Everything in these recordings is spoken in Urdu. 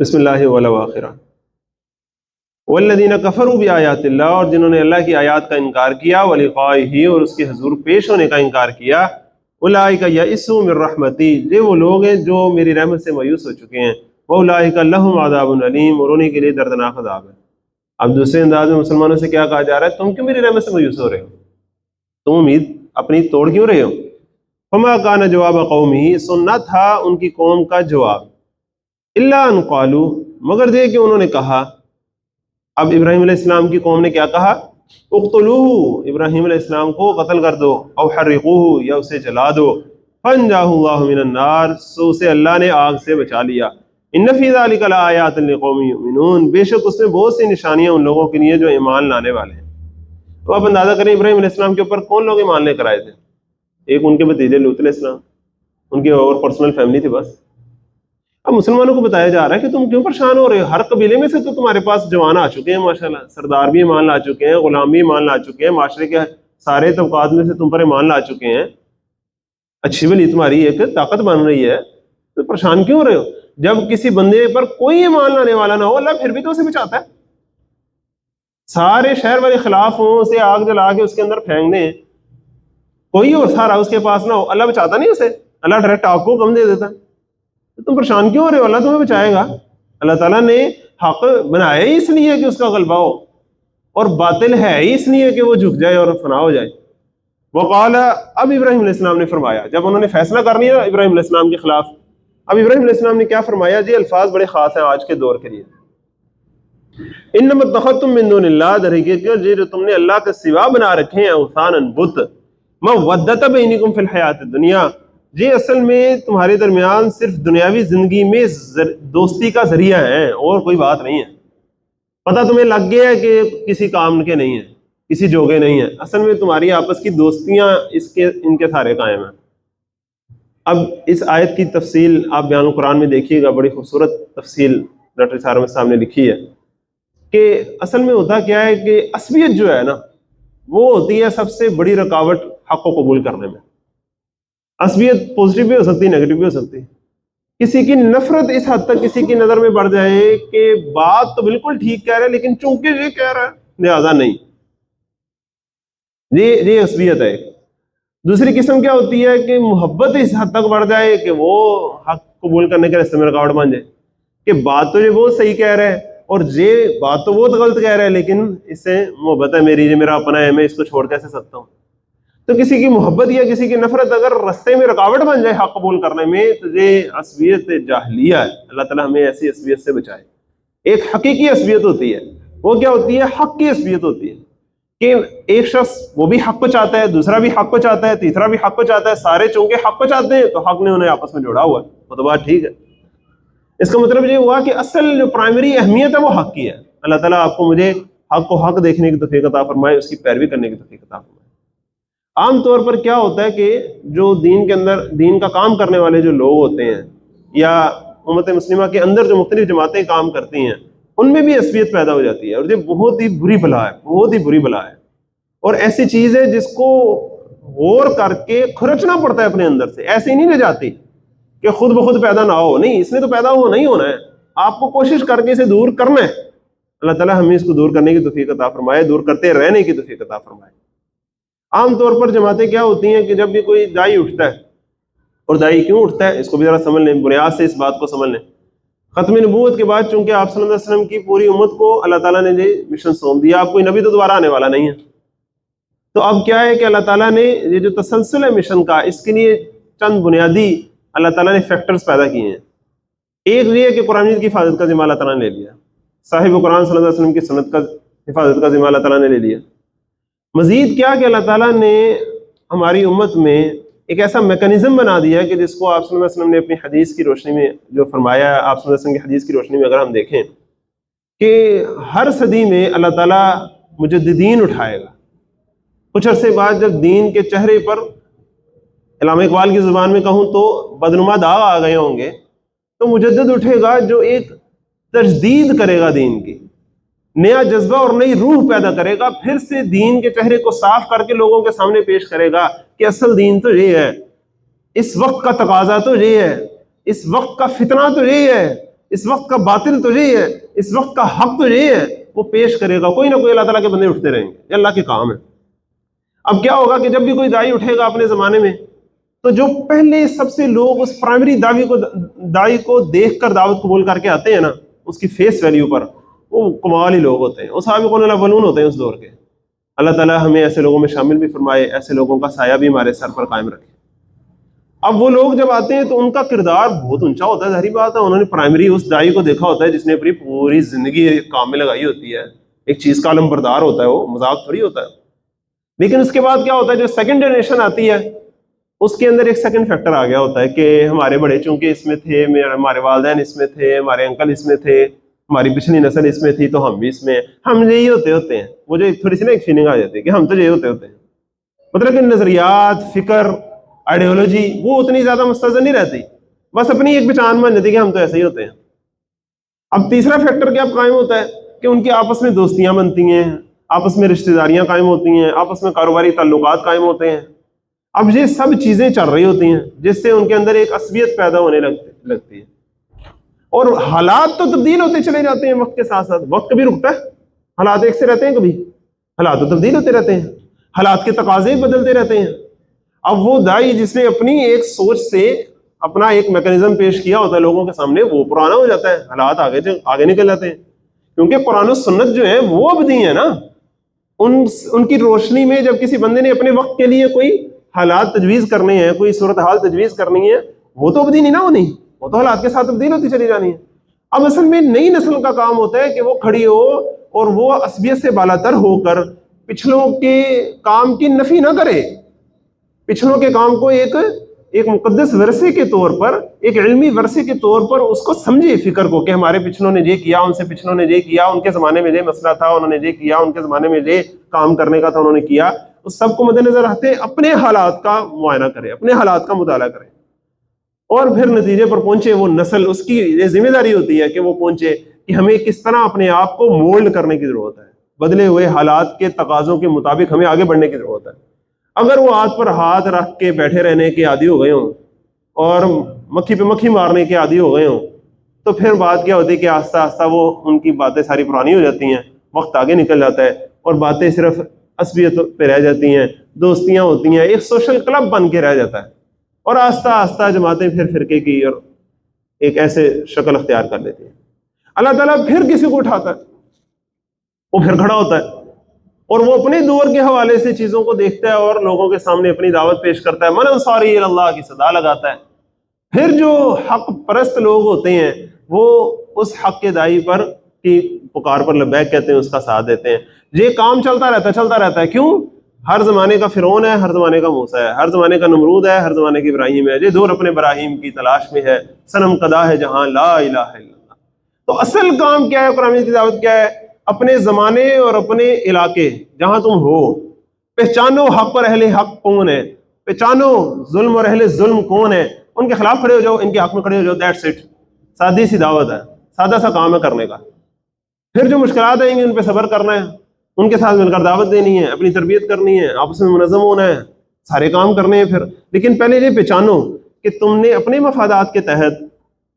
بسم اللہ والآخرہ والذین کفروا بآیات اللہ، اور جنہوں نے اللہ کی آیات کا انکار کیا، ولقائہ، اور اس کے حضور پیش ہونے کا انکار کیا، اولئک یئسوا من رحمتی، یہ وہ لوگ ہیں جو میری رحمت سے مایوس ہو چکے ہیں، واولئک لہم عذاب علیم، اور انہیں کے لیے دردناک عذاب ہے۔ اب دوسرے انداز میں مسلمانوں سے کیا کہا جا رہا ہے؟ تم کیوں میری رحمت سے مایوس ہو رہے ہو؟ تم امید اپنی توڑ کیوں رہے ہو؟ فما کان جواب قومہ، سننا تھا ان کی قوم کا جواب، الا ان قالوا، مگر یہ کہ انہوں نے کہا۔ اب ابراہیم علیہ السلام کی قوم نے کیا کہا؟ اقتلوہ، ابراہیم علیہ السلام کو قتل کر دو، او حرقوہ، یا اسے جلا دو، فانجاہ اللہ من النار، سو اسے اللہ نے آگ سے بچا لیا۔ ان فی ذلک لآیات لقوم یؤمنون، بے شک اس میں بہت سی نشانیاں ان لوگوں کے لیے جو ایمان لانے والے ہیں۔ تو آپ اندازہ کریں ابراہیم علیہ السلام کے اوپر کون لوگ ایمان لے کر آئے تھے؟ ایک ان کے بھتیجے لوط علیہ السلام، ان کی اور پرسنل فیملی تھی بس۔ اب مسلمانوں کو بتایا جا رہا ہے کہ تم کیوں پریشان ہو رہے ہو؟ ہر قبیلے میں سے تو تمہارے پاس جوان آ چکے ہیں، ماشاءاللہ، سردار بھی ایمان لا چکے ہیں، غلام بھی ایمان لا چکے ہیں، معاشرے کے سارے طبقات میں سے تم پر ایمان لا چکے ہیں، اچھی بلی تمہاری ایک طاقت بن رہی ہے، تو پریشان کیوں ہو رہے ہو؟ جب کسی بندے پر کوئی ایمان لانے والا نہ ہو، اللہ پھر بھی تو اسے بچاتا ہے۔ سارے شہر والے خلاف ہوں، اسے آگ جلا کے اس کے اندر پھینک دیں، کوئی اور سہارا اس کے پاس نہ ہو، اللہ بچاتا نہیں اسے، اللہ ڈائریکٹ آگ کو کم دے دیتا ہے۔ تم پریشان کیوں ہو رہے ہو؟ اللہ تمہیں بچائے گا۔ اللہ تعالیٰ نے حق بنایا ہی اس لیے کہ اس کا غلبہ ہو، اور باطل ہے ہی اس لیے کہ وہ جھک جائے اور فنا ہو جائے۔ وقال، اب ابراہیم علیہ السلام نے فرمایا، جب انہوں نے فیصلہ کر لیا ابراہیم علیہ السلام کے خلاف، اب ابراہیم علیہ السلام نے کیا فرمایا؟ جی الفاظ بڑے خاص ہیں آج کے دور کے لیے۔ انما اتخذتم من دون اللہ، در حقیقت یہ جو تم نے اللہ کے سوا بنا رکھے ہیں اوثانا، بت، مودۃ بینکم فی الحیات الدنیا، یہ اصل میں تمہارے درمیان صرف دنیاوی زندگی میں دوستی کا ذریعہ ہے، اور کوئی بات نہیں ہے۔ پتہ تمہیں لگ گیا ہے کہ کسی کام کے نہیں ہیں، کسی جوگے نہیں ہیں، اصل میں تمہاری آپس کی دوستیاں ان کے سارے قائم ہیں۔ اب اس آیت کی تفصیل آپ بیان القرآن میں دیکھیے گا، بڑی خوبصورت تفصیل ڈاکٹر اسحاق احمد صاحب نے لکھی ہے کہ اصل میں ہوتا کیا ہے کہ عصبیت جو ہے نا، وہ ہوتی ہے سب سے بڑی رکاوٹ حق کو قبول کرنے میں۔ عصبیت پازیٹیو بھی ہو سکتی ہے، نیگیٹو بھی ہو سکتی ہے۔ کسی کی نفرت اس حد تک کسی کی نظر میں بڑھ جائے کہ بات تو بالکل ٹھیک کہہ رہا ہے لیکن چونکہ یہ کہہ رہا ہے لہذا نہیں، یہ عصبیت ہے۔ دوسری قسم کیا ہوتی ہے کہ محبت اس حد تک بڑھ جائے کہ وہ حق قبول کرنے کے راستے میں رکاوٹ بن جائے، کہ بات تو یہ وہ صحیح کہہ رہا ہے اور یہ بات تو وہ غلط کہہ رہا ہے، لیکن اس سے محبت ہے میری، یہ میرا اپنا ہے، میں اس کو چھوڑ کیسے سکتا ہوں۔ تو کسی کی محبت یا کسی کی نفرت اگر راستے میں رکاوٹ بن جائے حق قبول کرنے میں، تو یہ عصبیت جاہلیہ ہے۔ اللہ تعالیٰ ہمیں ایسی عصبیت سے بچائے۔ ایک حقیقی عصبیت ہوتی ہے، وہ کیا ہوتی ہے؟ حق کی عصبیت ہوتی ہے، کہ ایک شخص وہ بھی حق کو چاہتا ہے، دوسرا بھی حق کو چاہتا ہے، تیسرا بھی حق کو چاہتا ہے، سارے چونکہ حق کو چاہتے ہیں تو حق نے انہیں آپس میں جوڑا ہوا ہے، وہ تو بات ٹھیک ہے۔ اس کا مطلب یہ ہوا کہ اصل جو پرائمری اہمیت ہے وہ حق کی ہے۔ اللہ تعالیٰ آپ کو مجھے حق کو حق دیکھنے کی توفیق عطا فرمائے، اس کی پیروی کرنے کی توفیق عطا فرمائے۔ عام طور پر کیا ہوتا ہے کہ جو دین کے اندر دین کا کام کرنے والے جو لوگ ہوتے ہیں، یا امت مسلمہ کے اندر جو مختلف جماعتیں کام کرتی ہیں، ان میں بھی عصبیت پیدا ہو جاتی ہے، اور یہ بہت ہی بری بلا ہے، بہت ہی بری بلا ہے، اور ایسی چیز ہے جس کو غور کر کے کھرچنا پڑتا ہے اپنے اندر سے، ایسے ہی نہیں رہ جاتی کہ خود بخود پیدا نہ ہو، نہیں، اس نے تو پیدا نہیں ہونا ہے، آپ کو کوشش کر کے اسے دور کرنا ہے۔ اللہ تعالیٰ ہمیں اس کو دور کرنے کی توفیق عطا فرمائے، دور کرتے رہنے کی توفیق عطا فرمائے۔ عام طور پر جماعتیں کیا ہوتی ہیں کہ جب بھی کوئی داعی اٹھتا ہے، اور داعی کیوں اٹھتا ہے اس کو بھی ذرا سمجھ لیں، بنیاد سے اس بات کو سمجھ لیں۔ ختم نبوت کے بعد چونکہ آپ صلی اللہ علیہ وسلم کی پوری امت کو اللہ تعالیٰ نے یہ مشن سونپ دیا، آپ کوئی نبی تو دوبارہ آنے والا نہیں ہے، تو اب کیا ہے کہ اللہ تعالیٰ نے یہ جو تسلسل ہے مشن کا، اس کے لیے چند بنیادی اللہ تعالیٰ نے فیکٹرز پیدا کیے ہیں۔ ایک یہ ہے کہ قرآن مجید کی حفاظت کا ذمہ اللہ تعالیٰ نے لے لیا، صاحب قرآن صلی اللہ علیہ وسلم کی سنت کا حفاظت کا ذمہ اللہ تعالیٰ نے لے لیا۔ مزید کیا کہ اللہ تعالیٰ نے ہماری امت میں ایک ایسا میکانزم بنا دیا ہے کہ جس کو آپ صلی اللہ علیہ وسلم نے اپنی حدیث کی روشنی میں جو فرمایا ہے، آپ صلی اللہ علیہ وسلم کی حدیث کی روشنی میں اگر ہم دیکھیں کہ ہر صدی میں اللہ تعالیٰ مجددین اٹھائے گا۔ کچھ عرصے بعد جب دین کے چہرے پر، علامہ اقبال کی زبان میں کہوں تو، بدنما داغ آ گئے ہوں گے، تو مجدد اٹھے گا جو ایک تجدید کرے گا دین کی، نیا جذبہ اور نئی روح پیدا کرے گا، پھر سے دین کے چہرے کو صاف کر کے لوگوں کے سامنے پیش کرے گا کہ اصل دین تو یہ ہے، اس وقت کا تقاضا تو یہ ہے، اس وقت کا فتنہ تو یہ ہے، اس وقت کا باطل تجھے ہی ہے، اس وقت کا حق تجھے ہی ہے، وہ پیش کرے گا۔ کوئی نہ کوئی اللہ تعالیٰ کے بندے اٹھتے رہیں گے، یہ اللہ کے کام ہے۔ اب کیا ہوگا کہ جب بھی کوئی داعی اٹھے گا اپنے زمانے میں، تو جو پہلے سب سے لوگ اس پرائمری داعی کو دیکھ کر دعوت قبول کر کے آتے ہیں نا، اس کی فیس ویلیو پر، وہ کمال ہی لوگ ہوتے ہیں، وہ سابقون الاولون ہوتے ہیں اس دور کے۔ اللہ تعالیٰ ہمیں ایسے لوگوں میں شامل بھی فرمائے، ایسے لوگوں کا سایہ بھی ہمارے سر پر قائم رکھے۔ اب وہ لوگ جب آتے ہیں تو ان کا کردار بہت اونچا ہوتا ہے، ظاہری بات ہے، انہوں نے پرائمری اس داعی کو دیکھا ہوتا ہے جس نے اپنی پوری زندگی کام میں لگائی ہوتی ہے، ایک چیز کا علم بردار ہوتا ہے، وہ مذاق تھوڑی ہوتا ہے۔ لیکن اس کے بعد کیا ہوتا ہے، جو سیکنڈ جنریشن آتی ہے اس کے اندر ایک سیکنڈ فیکٹر آ گیا ہوتا ہے کہ ہمارے بڑے چونکہ اس میں تھے، ہمارے والدین اس میں تھے، ہمارے انکل اس میں تھے، ہماری پچھلی نسل اس میں تھی، تو ہم بھی اس میں ہیں، ہم یہی ہوتے ہیں۔ وہ جو تھوڑی سی نا ایک فیلنگ آ جاتی ہے کہ ہم تو یہی ہوتے ہیں، مطلب کہ نظریات، فکر، آئیڈیالوجی وہ اتنی زیادہ مستحضر نہیں رہتی، بس اپنی ایک پہچان مان جاتی کہ ہم تو ایسے ہی ہوتے ہیں۔ اب تیسرا فیکٹر کیا قائم ہوتا ہے کہ ان کی آپس میں دوستیاں بنتی ہیں، آپس میں رشتہ داریاں قائم ہوتی ہیں، آپس میں کاروباری تعلقات قائم ہوتے ہیں۔ اب یہ سب چیزیں چل رہی ہوتی ہیں جس سے ان کے اندر ایک عصبیت پیدا ہونے لگتی ہے، اور حالات تو تبدیل ہوتے چلے جاتے ہیں وقت کے ساتھ ساتھ۔ وقت کبھی رکتا ہے؟ حالات ایک سے رہتے ہیں؟ کبھی حالات تو تبدیل ہوتے رہتے ہیں، حالات کے تقاضے بدلتے رہتے ہیں۔ اب وہ داعی جس نے اپنی ایک سوچ سے اپنا ایک میکانزم پیش کیا ہوتا ہے لوگوں کے سامنے، وہ پرانا ہو جاتا ہے، حالات آگے نکل جاتے ہیں، کیونکہ قرآن و سنت جو ہے وہ ابدی ہے نا۔ ان کی روشنی میں جب کسی بندے نے اپنے وقت کے لیے کوئی حالات تجویز کرنے ہیں، کوئی صورتحال تجویز کرنی ہے، وہ تو ابدی نہیں نا ہونی، وہ تو حالات کے ساتھ تبدیل ہوتی چلی جانی ہے۔ اب اصل میں نئی نسل کا کام ہوتا ہے کہ وہ کھڑی ہو اور وہ عصبیت سے بالاتر ہو کر پچھلوں کے کام کی نفی نہ کرے، پچھلوں کے کام کو ایک مقدس ورثے کے طور پر، ایک علمی ورثے کے طور پر اس کو سمجھے، فکر کو، کہ ہمارے پچھلوں نے یہ کیا، ان سے پچھلوں نے یہ کیا، ان کے زمانے میں یہ مسئلہ تھا انہوں نے یہ کیا، ان کے زمانے میں یہ کام کرنے کا تھا انہوں نے کیا۔ اس سب کو مد نظر رکھتے اپنے حالات کا معائنہ کرے، اپنے حالات کا مطالعہ کرے، اور پھر نتیجے پر پہنچے وہ نسل۔ اس کی یہ ذمہ داری ہوتی ہے کہ وہ پہنچے کہ ہمیں کس طرح اپنے آپ کو مولڈ کرنے کی ضرورت ہے، بدلے ہوئے حالات کے تقاضوں کے مطابق ہمیں آگے بڑھنے کی ضرورت ہے۔ اگر وہ ہاتھ پر ہاتھ رکھ کے بیٹھے رہنے کے عادی ہو گئے ہوں اور مکھی پہ مکھی مارنے کے عادی ہو گئے ہوں، تو پھر بات کیا ہوتی ہے کہ آہستہ آہستہ وہ ان کی باتیں ساری پرانی ہو جاتی ہیں، وقت آگے نکل جاتا ہے اور باتیں صرف عصبیت پہ رہ جاتی ہیں، دوستیاں ہوتی ہیں، ایک سوشل کلب بن کے رہ جاتا ہے، اور آہستہ آہستہ جماعتیں پھر فرقے کی اور ایک ایسے شکل اختیار کر لیتی ہیں۔ اللہ تعالیٰ پھر کسی کو اٹھاتا ہے، وہ پھر کھڑا ہوتا ہے اور وہ اپنے دور کے حوالے سے چیزوں کو دیکھتا ہے اور لوگوں کے سامنے اپنی دعوت پیش کرتا ہے، من انصاری اللہ کی صدا لگاتا ہے۔ پھر جو حق پرست لوگ ہوتے ہیں وہ اس حق کے داعی پر کی پکار پر لبیک کہتے ہیں، اس کا ساتھ دیتے ہیں۔ یہ کام چلتا رہتا ہے۔ کیوں؟ ہر زمانے کا فرعون ہے، ہر زمانے کا موسیٰ ہے، ہر زمانے کا نمرود ہے، ہر زمانے کی ابراہیم ہے، یہ دور اپنے براہیم کی تلاش میں ہے، صنم قدا ہے جہاں لا الہ الا اللہ۔ تو اصل کام کیا ہے؟ قرآن کی دعوت کیا ہے؟ اپنے زمانے اور اپنے علاقے جہاں تم ہو پہچانو حق اور اہل حق کون ہے، پہچانو ظلم اور اہل ظلم کون ہے، ان کے خلاف کھڑے ہو جاؤ، ان کے حق میں کھڑے ہو جاؤ، دیٹس اٹ۔ سادی سی دعوت ہے، سادہ سا کام ہے کرنے کا۔ پھر جو مشکلات آئیں گی ان پہ صبر کرنا ہے، ان کے ساتھ مل کر دعوت دینی ہے، اپنی تربیت کرنی ہے، آپس میں منظم ہونا ہے، سارے کام کرنے ہیں پھر۔ لیکن پہلے یہ پہچانو کہ تم نے اپنے مفادات کے تحت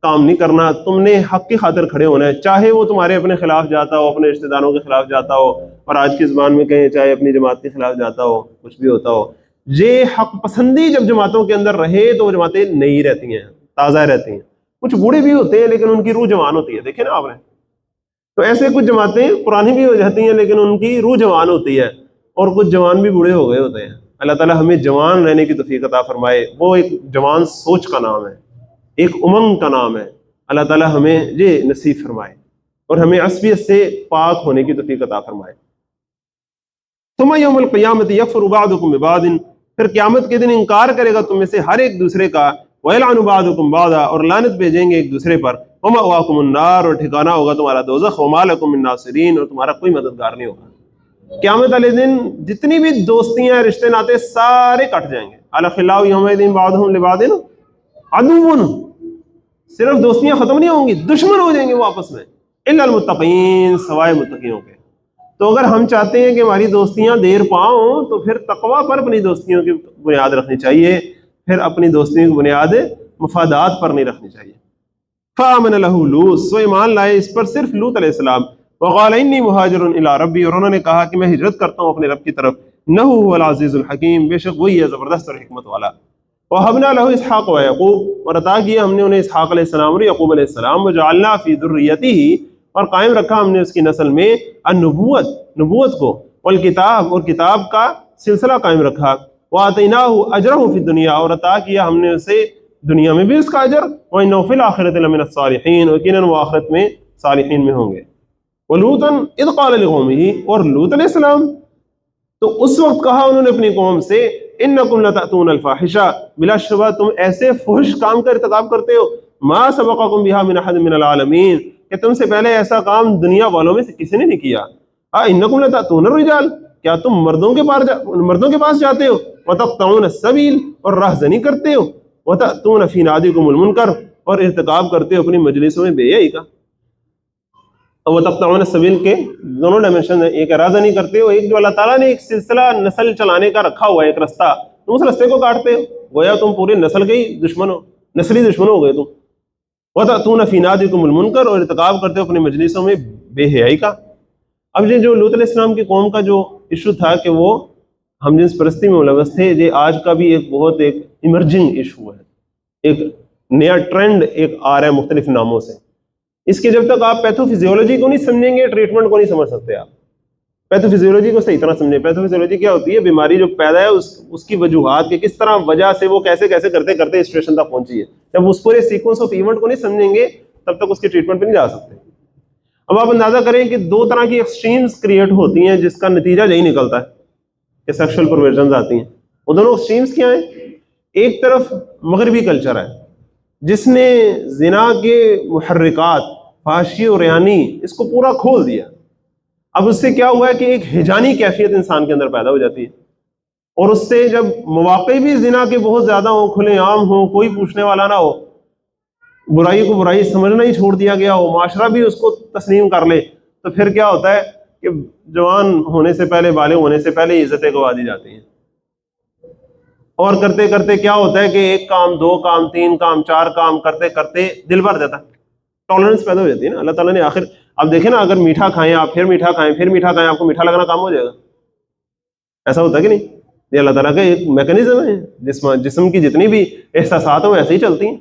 کام نہیں کرنا، تم نے حق کی خاطر کھڑے ہونا ہے، چاہے وہ تمہارے اپنے خلاف جاتا ہو، اپنے رشتہ داروں کے خلاف جاتا ہو، اور آج کی زبان میں کہیں چاہے اپنی جماعت کے خلاف جاتا ہو، کچھ بھی ہوتا ہو۔ یہ حق پسندی جب جماعتوں کے اندر رہے تو وہ جماعتیں نئی رہتی ہیں، تازہ رہتی ہیں۔ کچھ بوڑھے بھی ہوتے ہیں لیکن ان کی روح جوان ہوتی ہے، دیکھیں نا آپ نے۔ تو ایسے کچھ جماعتیں پرانی بھی ہو جاتی ہیں لیکن ان کی روح جوان ہوتی ہے، اور کچھ جوان بھی بوڑھے ہو گئے ہوتے ہیں۔ اللہ تعالیٰ ہمیں جوان رہنے کی توفیق عطا فرمائے۔ وہ ایک جوان سوچ کا نام ہے، ایک امنگ کا نام ہے۔ اللہ تعالیٰ ہمیں یہ نصیب فرمائے اور ہمیں عصبیت سے پاک ہونے کی توفیق عطا فرمائے۔ ثم یوم القیامت یکفر بعضکم ببعض، پھر قیامت کے دن انکار کرے گا تم میں سے ہر ایک دوسرے کا، ویلعن بعضکم بعضا، اور لعنت بھیجیں گے ایک دوسرے پر، ومأواکم النار، اور ٹھکانہ ہوگا تمہارا دوزخ، وما لکم من ناصرین، اور تمہارا کوئی مددگار نہیں ہوگا۔ قیامت والے دن جتنی بھی دوستیاں، رشتے ناتے سارے کٹ جائیں گے۔ الاخلاء یومئذ بعضهم لبعض عدو، صرف دوستیاں ختم نہیں ہوں گی، دشمن ہو جائیں گے وہ آپس میں، الا المتقین، سوائے متقیوں کے۔ تو اگر ہم چاہتے ہیں کہ ہماری دوستیاں دیر پاؤں تو پھر تقویٰ پر اپنی دوستیوں کی بنیاد رکھنی چاہیے، پھر اپنی دوستیوں کی بنیاد مفادات پر نہیں رکھنی چاہیے۔ فآمن لہ لوط، سو ایمان لائے اس پر صرف لوط علیہ السلام. وقال انی مہاجر الی ربی، اور انہوں نے کہا کہ میں ہجرت کرتا ہوں اپنے رب کی طرف. انہ هو العزیز الحکیم، بے شک وہی ہے زبردست اور حکمت والا. وہبنا لہ اسحاق و یعقوب، اور عطا کیا ہم نے انہیں اسحاق علیہ السلام اور یعقوب علیہ السلام. وجعلنا فی ذریتہ، اور قائم رکھا ہم نے اس کی نسل میں النبوت، نبوت کو، والکتاب، اور کتاب کا سلسلہ قائم رکھا. وآتیناہ اجرہ فی الدنیا، اور عطا کیا ہم نے اسے دنیا میں بھی اس کا اجر. وإنہ فی الآخرۃ لمن الصالحین، یقیناً وہ آخرت میں صالحین میں ہوں گے. ولوطا اذ قال لقومہ، اور لوط علیہ السلام تو اس وقت کہا انہوں نے اپنی قوم سے، انکم لتأتون الفاحشہ، بلا شبہ تم ایسے فحش کام کا ارتکاب کرتے ہو، ما سبقکم بہا من احد من العالمین، کہ تم سے پہلے ایسا کام دنیا والوں میں سے کسی نے نہیں کیا. انکم لتأتون الرجال، کیا تم مردوں کے پاس جاتے ہو، وتقطعون السبیل، اور راہزنی کرتے ہو، وتأتون فی نادیکم المنکر، اور ارتکاب کرتے ہو اپنی مجلسوں میں بے حیائی کا. وہ تقطعون السبیل کے دونوں ڈائمنشن ہیں، ایک راہزنی کرتے ہو، ایک جو اللہ تعالیٰ نے ایک سلسلہ نسل چلانے کا رکھا ہوا ہے ایک رستہ، تم اس رستے کو کاٹتے ہو، گویا تم پوری نسل کے ہی دشمن ہو، نسلی دشمن ہو گئے تم. وتأتون فی نادیکم المنکر، اور ارتکاب کرتے ہو اپنی مجلسوں میں بے حیائی کا. اب یہ جو لوط علیہ السلام کی قوم کا جو ایشو تھا کہ وہ ہم جنس پرستی میں ملوث تھے، یہ آج کا بھی ایک بہت ایک ایمرجنگ ایشو ہے، ایک نیا ٹرینڈ ایک آ رہا ہے مختلف ناموں سے. اس کے جب تک آپ پیتھو فزیولوجی کو نہیں سمجھیں گے، ٹریٹمنٹ کو نہیں سمجھ سکتے. آپ پیتھو فزیولوجی کو صحیح طرح سمجھیں. پیتھو فزیولوجی کیا ہوتی ہے؟ بیماری جو پیدا ہے اس کی وجوہات کے کس طرح وجہ سے وہ کیسے کرتے اس سچویشن تک پہنچی ہے. جب اس پورے سیکوینس آف ایونٹ کو نہیں سمجھیں گے تب تک اس کے ٹریٹمنٹ پہ نہیں جا سکتے. اب آپ اندازہ کریں کہ دو طرح کی ایکسٹریمز کریٹ ہوتی ہیں جس کا نتیجہ یہی نکلتا ہے کہ سیکشل پرورژنز آتی ہیں. وہ دونوں ایکسٹریمز کیا ہیں؟ ایک طرف مغربی کلچر ہے جس نے زنا کے محرکات، فحاشی اور ریانی، اس کو پورا کھول دیا. اب اس سے کیا ہوا ہے کہ ایک ہیجانی کیفیت انسان کے اندر پیدا ہو جاتی ہے، اور اس سے جب مواقع بھی زنا کے بہت زیادہ ہوں، کھلے عام ہوں، کوئی پوچھنے والا نہ ہو، برائی کو برائی سمجھنا ہی چھوڑ دیا گیا ہو، معاشرہ بھی اس کو تسلیم کر لے، تو پھر کیا ہوتا ہے کہ جوان ہونے سے پہلے، بالغ ہونے سے پہلے عزتیں گوا دی جاتی ہیں. اور کرتے کرتے کیا ہوتا ہے کہ ایک کام، دو کام، تین کام، چار کام کرتے کرتے دل بھر جاتا ہے، ٹالرنس پیدا ہو جاتی ہے نا. اللہ تعالیٰ نے آخر، آپ دیکھیں نا، اگر میٹھا کھائیں آپ، پھر میٹھا کھائیں، پھر میٹھا کھائیں، آپ کو میٹھا لگنا کام ہو جائے گا. ایسا ہوتا ہے کہ نہیں؟ یہ اللہ تعالیٰ کا ایک میکینزم ہے. جسم کی جتنی بھی احساسات ہیں وہ ایسے ہی چلتی ہیں.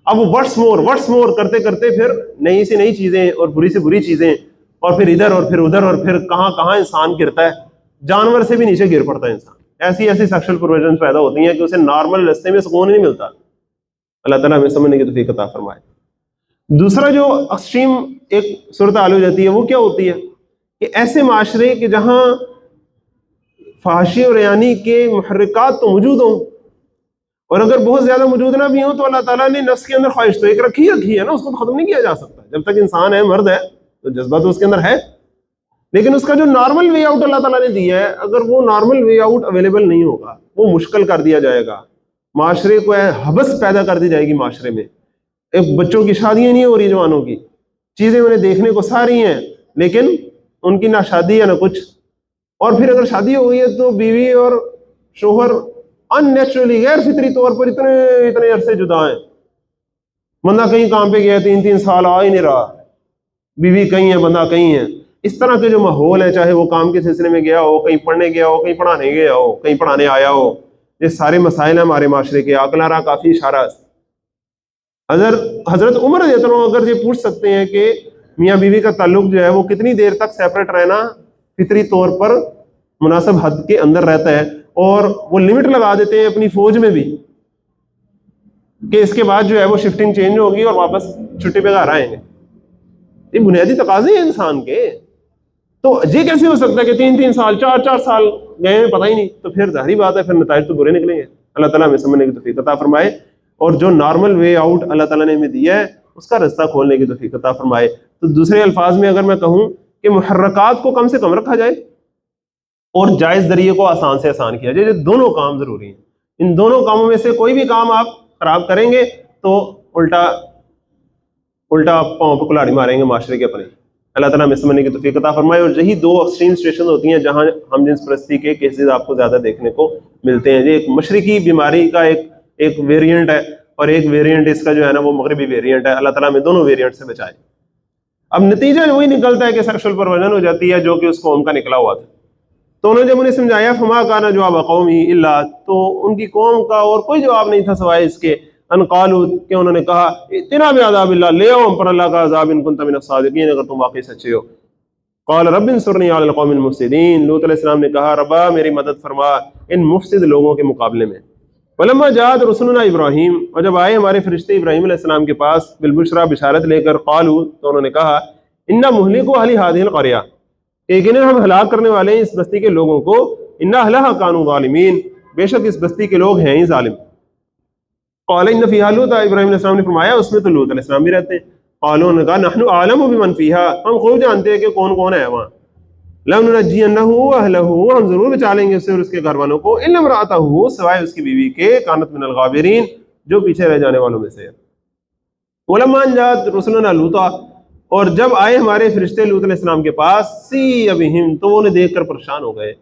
اب وہ وٹس مور کرتے کرتے پھر نئی سے نئی چیزیں اور بری سے بری چیزیں، اور پھر ادھر اور پھر ادھر، اور پھر کہاں کہاں انسان گرتا ہے، جانور سے بھی نیچے گر پڑتا ہے انسان. ایسی سیکشل پروویژن پیدا ہوتی ہیں کہ اسے نارمل رستے میں سکون نہیں ملتا. اللہ تعالیٰ ہمیں سمجھنے کی توفیق عطا فرمائے. دوسرا جو ایکسٹریم ایک صورتحال ہو جاتی ہے وہ کیا ہوتی ہے کہ ایسے معاشرے کہ جہاں فحاشی اور ریانی کے محرکات تو موجود ہوں، اور اگر بہت زیادہ موجود نہ بھی ہوں، تو اللہ تعالیٰ نے نفس کے اندر خواہش تو ایک رکھی ہے نا، اس کو ختم نہیں کیا جا سکتا. جب تک انسان ہے، مرد ہے، تو جذبہ تو اس کے اندر ہے، لیکن اس کا جو نارمل وے آؤٹ اللہ تعالیٰ نے دیا ہے، اگر وہ نارمل وے آؤٹ اویلیبل نہیں ہوگا، وہ مشکل کر دیا جائے گا. معاشرے کو حبس پیدا کر دی جائے گی معاشرے میں. ایک بچوں کی شادیاں نہیں ہو رہی، جوانوں کی چیزیں انہیں دیکھنے کو ساری ہیں، لیکن ان کی نہ شادی ہے نہ کچھ. اور پھر اگر شادی ہو گئی ہے تو بیوی اور شوہر ان نیچرلی، غیر فطری طور پر اتنے عرصے جدا ہیں. بندہ کہیں کام پہ گیا 3 سال آ ہی نہیں رہا، بیوی کہیں ہے، بندہ کہیں ہے. اس طرح کے جو ماحول ہے، چاہے وہ کام کے سلسلے میں گیا ہو، کہیں پڑھنے گیا ہو، کہیں پڑھانے گیا ہو، کہیں پڑھانے آیا ہو، یہ سارے مسائل ہیں ہمارے معاشرے کے. عقل آرا کافی اشارہ. حضرت عمر رضی اللہ عنہ اگر یہ پوچھ سکتے ہیں کہ میاں بیوی کا تعلق جو ہے وہ کتنی دیر تک سیپریٹ رہنا فطری طور پر مناسب حد کے اندر رہتا ہے، اور وہ لمٹ لگا دیتے ہیں اپنی فوج میں بھی کہ اس کے بعد جو ہے وہ شفٹنگ چینج ہوگی اور واپس چھٹی پہ گھر آئیں گے. یہ بنیادی تقاضے ہیں انسان کے. تو یہ کیسے ہو سکتا ہے کہ 3 سال 4 سال گئے ہیں پتہ ہی نہیں؟ تو پھر ظاہری بات ہے، پھر نتائج تو برے نکلیں گے. اللہ تعالیٰ ہمیں سمجھنے کی توفیق عطا فرمائے، اور جو نارمل وے آؤٹ اللہ تعالیٰ نے ہمیں دیا ہے اس کا رستہ کھولنے کی توفیق عطا فرمائے. تو دوسرے الفاظ میں اگر میں کہوں کہ محرکات کو کم سے کم رکھا جائے اور جائز ذریعے کو آسان سے آسان کیا جائے. یہ دونوں کام ضروری ہیں. ان دونوں کاموں میں سے کوئی بھی کام آپ خراب کریں گے تو الٹا پاؤں پہ کلاڑی ماریں گے معاشرے کے اپنے. اللہ تعالیٰ ہمیں سمجھنے کی توفیق عطا فرمائے. اور یہی 2 ایکسٹریم سچویشن ہوتی ہیں جہاں ہم جنس پرستی کے کیسز آپ کو زیادہ دیکھنے کو ملتے ہیں. یہ ایک مشرقی بیماری کا ایک ویریئنٹ ہے، اور ایک ویریئنٹ اس کا جو ہے نا وہ مغربی ویریئنٹ ہے. اللہ تعالیٰ ہمیں دونوں ویریئنٹ سے بچائے. اب نتیجہ وہی نکلتا ہے کہ سیکشل پرورژن ہو جاتی ہے جو کہ اس قوم کا نکلا ہوا تھا. تو انہوں نے جب انہیں سمجھایا فما کانا جواب قومی الا، تو ان کی قوم کا اور کوئی جواب نہیں تھا سوائے اس کے ان قالوا کہ انہوں نے کہا اتنا بعذاب اللہ، لے آؤ ہم پر اللہ کا عذاب ان کنت من الصادقین، اگر تم واقعی سچے ہو. قال رب انصرنی علی القوم المفسدین، لوط علیہ السلام نے کہا ربا میری مدد فرما ان مفسد لوگوں کے مقابلے میں. ولما جاءت رسلنا ابراہیم، اور جب آئے ہمارے فرشتے ابراہیم علیہ السلام کے پاس بالبشرا بشارت لے کر، قالوا تو انہوں نے کہا انا مہلکو اہل هذه القرية، یقیناً ہم ہلاک کرنے والے ہیں اس بستی کے لوگوں کو. انا اہلها كانوا ظالمین، بے شک اس بستی کے لوگ ہیں ہی ظالم. قال ان فیہا لوط، ابراہیم علیہ السلام نے فرمایا اس میں تو لوط علیہ السلام بھی رہتے ہیں. قالوا، انہوں نے کہا نحن اعلم بمن فیہا، ہم خوب جانتے ہیں کہ کون کون ہے وہاں. لننجینہ واہلہ، ہم ضرور بچا لیں گے اسے اور اس کے گھر والوں کو. الا امرأتہ، سوائے اس کی بیوی کے، کانت من الغابرین، جو پیچھے رہ جانے والوں میں سے. ولما جاءت رسلنا لوطا، اور جب آئے ہمارے فرشتے لوط علیہ السلام کے پاس، سی بہم، تو وہ انہیں دیکھ کر پریشان ہو گئے.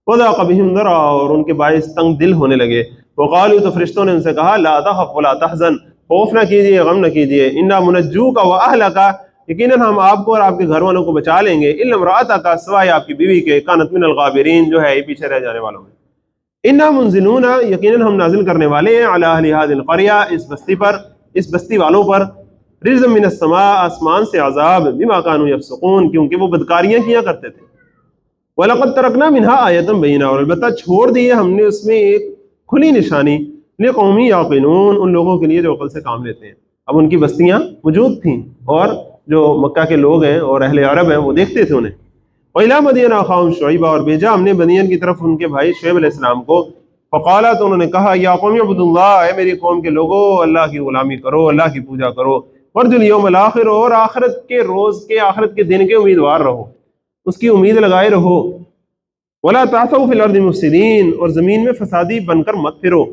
وضاق بہم ذرعا، اور ان کے باعث تنگ دل ہونے لگے. وقالوا، تو فرشتوں نے ان سے کہا لا تخف ولا تحزن، خوف نہ کیجیے غم نہ کیجیے. انا منجوک واہلک، یقیناً ہم آپ کو اور آپ کے گھر والوں کو بچا لیں گے. الا امرأتک، سوائے آپ کی بیوی کے، کانت من الغابرین، جو ہے یہ پیچھے رہ جانے والوں میں. انا منزلون، یقیناً ہم نازل کرنے والے ہیں علی اہل هذه القرية، اس بستی پر، اس بستی والوں پر، رزقا من السماء، آسمان سے عذاب، بما كانوا يفسقون، کیونکہ وہ بدکاریاں کیا کرتے تھے. وَلَقَدْ تَرَكْنَا مِنْهَا آیَةً بَيِّنَةً، اور البتہ چھوڑ دی ہے ہم نے اس میں ایک کھلی نشانی، لِقَوْمٍ يَعْقِلُونَ، ان لوگوں کے لیے جو عقل سے کام لیتے ہیں. اب ان کی بستیاں موجود تھیں اور جو مکہ کے لوگ ہیں اور اہل عرب ہیں وہ دیکھتے تھے انہیں. وَإِلَىٰ مَدْيَنَ أَخَاهُمْ شُعَيْبًا، اور بھیجا ہم نے مدین کی طرف ان کے بھائی شعیب علیہ السلام کو. فقالا، تو انہوں نے کہا یا قوم اعبدوا اللہ، اے میری قوم کے لوگو اللہ کی غلامی کرو، اللہ کی پوجا کرو. وارجوا الیوم الاخر، اور آخرت کے روز کے، آخرت کے دن کے امیدوار رہو، اس کی امید لگائے رہو. ولا تعثوا فی الارض مفسدین، اور زمین میں فسادی بن کر مت پھرو.